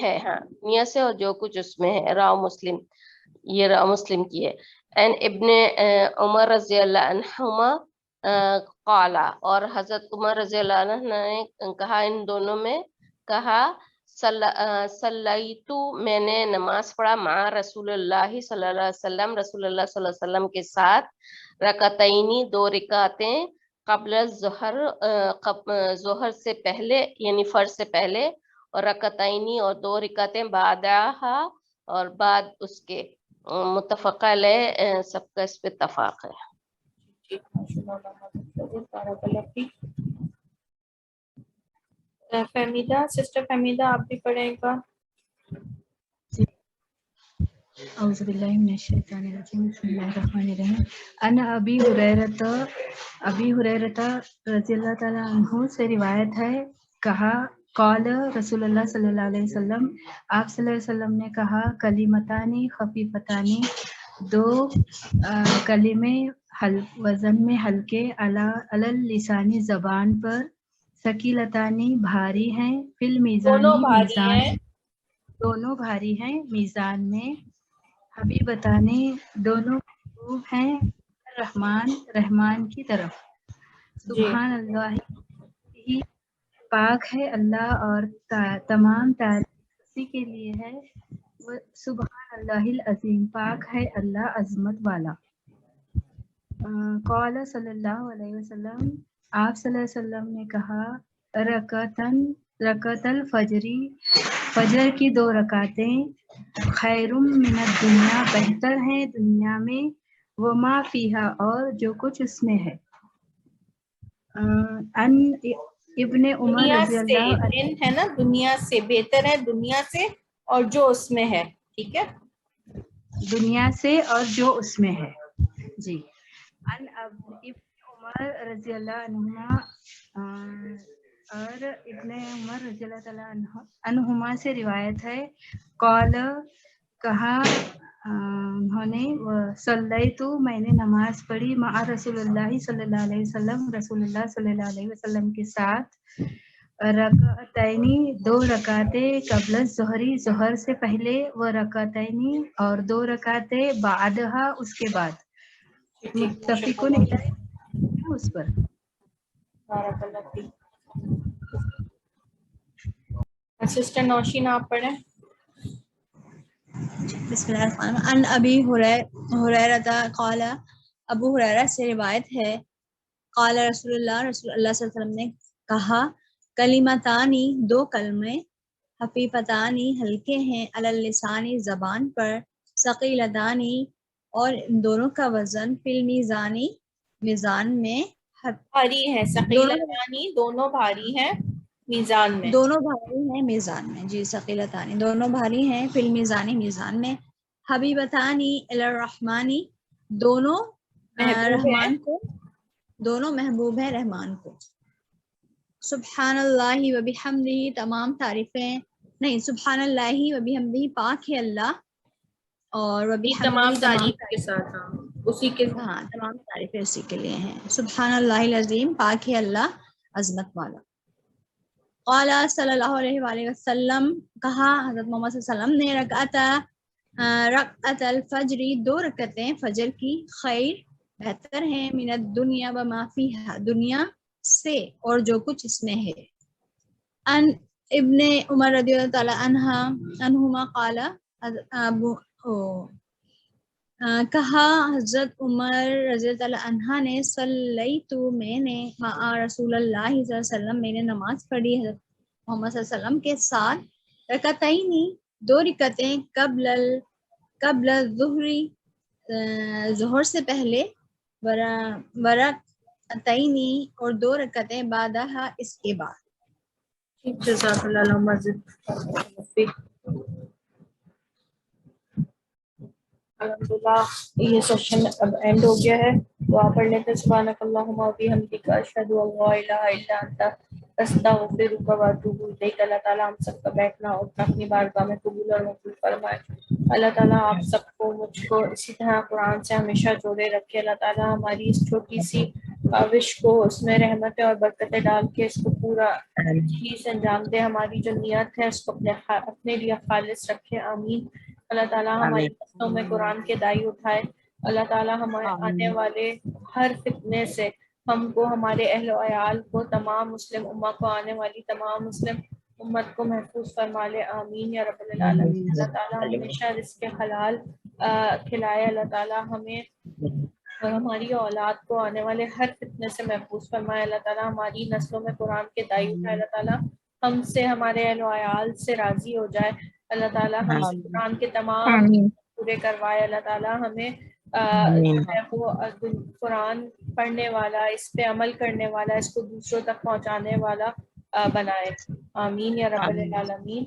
ہے. ہاں، دنیا سے اور جو کچھ اس میں ہے. راہ مسلم، یہ راہ مسلم کی ہے. ان ابن عمر رضی اللہ عنہما قالا، اور حضرت عمر رضی اللہ عنہ نے کہا، ان دونوں میں کہا، صلیتو، میں نے نماز پڑھا، مع رسول اللہ صلی اللہ علیہ وسلم، رسول اللہ صلی اللہ علیہ وسلم کے ساتھ، رکعتینی 2 رکعتیں، قبل الظہر، ظہر سے پہلے یعنی فرض سے پہلے، اور رکعتینی، اور 2 رکعتیں، بعدہا، اور بعد اس کے. متفق علیہ، سب کا اس پہ اتفاق ہے. فہمیدہ، سسٹر فہمیدہ آپ بھی پڑھیں گا. اعوذ باللہ من الشیطان الرجیم، بسم اللہ الرحمن الرحیم. ان ابی ہریرہ رضی اللہ تعالیٰ عنہ سے روایت ہے، کہا، قال رسول اللہ صلی اللہ علیہ وسلم، آپ صلی اللہ علیہ وسلم نے کہا، کلمتانی خفیفتانی، 2 کلمے وزن میں ہلکے، علی اللسانی، زبان پر، ثقیلتانی، بھاری ہیں، فی المیزانی، میزان، دونوں بھاری ہیں میزان میں، حبیبتانی، دونوں محبوب ہیں، رحمان کی طرف. سبحان اللہ، ہی پاک ہے اللہ، اور تمام تعریف اسی کے لیے ہے. سبحان اللہ العظیم، پاک ہے اللہ عظمت والا. قال صلی اللہ علیہ وسلم، آپ صلی اللہ علیہ وسلم نے کہا، رکعت الفجری، فجر کی 2 رکعتیں، خیر من الدنیا، بہتر ہیں دنیا میں، وما فیہا، اور جو کچھ اس میں ہے۔ ان ابن عمر دنیا رضی سے، اللہ من ہے نا، دنیا سے، بہتر ہے دنیا سے اور جو اس میں ہے، ٹھیک ہے، دنیا سے اور جو اس میں ہے، جی۔ ان ابن عمر رضی اللہ عنہما، اور ابن عمر رضی اللہ تعالیٰ عنہما سے روایت ہے، قال، کہا انہوں نے، صلیتو، میں نے نماز پڑھی، مع رسول اللہ صلی اللہ علیہ وسلم، رسول اللہ صلی اللہ علیہ وسلم کے ساتھ، رکعتینی، 2 رکعتیں، قبل الظہری، ظہر سے پہلے، و رکعتینی، اور 2 رکعتیں، بعدہا، اس کے بعد، متفقن علیہ، اس پر۔ بارک اللہ فیک۔ اسسٹنٹ نوشین آپ پڑھیں۔ بسم اللہ الرحمن الرحیم۔ ان ابی ہریرہ قال، ابو ہریرہ سے روایت ہے، قال رسول اللہ صلی اللہ علیہ وسلم نے کہا، کلمتانی، 2 کلمے، خفیفتانی، ہلکے ہیں، علی اللسانی، زبان پر، ثقیلتانی، اور ان دونوں کا وزن، فی المیزانی، میزان میں، بھاری ہے، ثقیلتانی، دونوں بھاری ہیں میزان میں، دونوں بھاری ہیں میزان میں، جی، ثقیلتانی، دونوں بھاری ہیں، فی المیزانی، میزان میں، حبیبتانی الی الرحمانی، دونوں محبوب رحمان ہیں، کو، دونوں محبوب ہیں رحمان کو، سبحان اللہ و بحمدہ، تمام تعریفیں، نہیں، سبحان اللہ و بحمدہ، پاک ہے اللہ، اور و یہ بحمدہ، تمام تمام تعریف کے ساتھ، ہاں اسی کے، ہاں، تمام تعریفیں اسی کے لیے ہیں، سبحان اللہ العظیم، پاک ہے اللہ عظمت والا۔ قال صلی اللہ علیہ وآلہ وسلم، کہا حضرت محمد صلی اللہ علیہ وسلم نے، رکعت الفجر، 2 رکعتیں فجر کی، خیر، بہتر ہیں، من الدنیا وما فیہا، دنیا سے اور جو کچھ اس میں ہے۔ ان ابن عمر رضی اللہ تعالی عنہما قال، کہا حضرت عمر رضی اللہ عنہ نے، صلیتو، میں نے، مع رسول اللہ صلی اللہ علیہ وسلم، میں نے نماز پڑھی حضرت محمد صلی اللہ علیہ وسلم کے ساتھ، رکعتینی، 2 رکعتیں، قبل الظہری، ظہر سے پہلے، ورکعتینی، اور 2 رکعتیں، بعدہا، اس کے بعد۔ جزاک اللہ اللہم فیک۔ الحمدللہ یہ سیشن اب اینڈ ہو گیا ہے، دعا پڑھ لیتے ہیں۔ سبحانک اللہم و بحمدک، اشہد ان لا الہ الا انت، استغفرک و اتوب الیک۔ اللہ تعالیٰ ہم سب کا بیٹھنا اٹھنا اپنی بارگاہ میں قبول اور مقبول فرمائے۔ اللہ تعالیٰ آپ سب کو، مجھ کو اسی طرح قرآن سے ہمیشہ جوڑے رکھے۔ اللہ تعالیٰ ہماری اس چھوٹی سی کاوش کو اس میں رحمتیں اور برکتیں ڈال کے اس کو پورا چیز انجام دے، ہماری جو نیت ہے اس کو اپنے لیے خالص رکھے، آمین۔ اللہ تعالیٰ ہماری نسلوں میں قرآن کے دائی اٹھائے۔ اللہ تعالیٰ ہمارے آنے والے ہر فتنے سے ہم کو، ہمارے اہل و عیال کو، تمام مسلم امہ کو، آنے والی تمام مسلم امت کو محفوظ فرما لے، آمین یا رب العالمین۔ اللہ تعالیٰ ہمیشہ رزق حلال کھلائے، اللہ تعالیٰ ہمیں اور ہماری اولاد کو آنے والے ہر فتنے سے محفوظ فرمائے۔ اللہ تعالیٰ ہماری نسلوں میں قرآن کے دائی اٹھائے۔ اللہ تعالیٰ ہم سے، ہمارے اہل و عیال سے راضی ہو جائے۔ اللہ تعالیٰ ہم سے قرآن کے تمام پورے کروائے۔ اللہ تعالیٰ ہمیں وہ قرآن پڑھنے والا، اس پہ عمل کرنے والا، اس کو دوسروں تک پہنچانے والا بنائے، آمین یا رب العالمین۔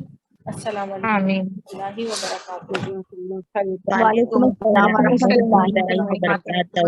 السلام علیکم ورحمۃ اللہ وبرکاتہ۔ وعلیکم السلام ورحمۃ اللہ وبرکاتہ۔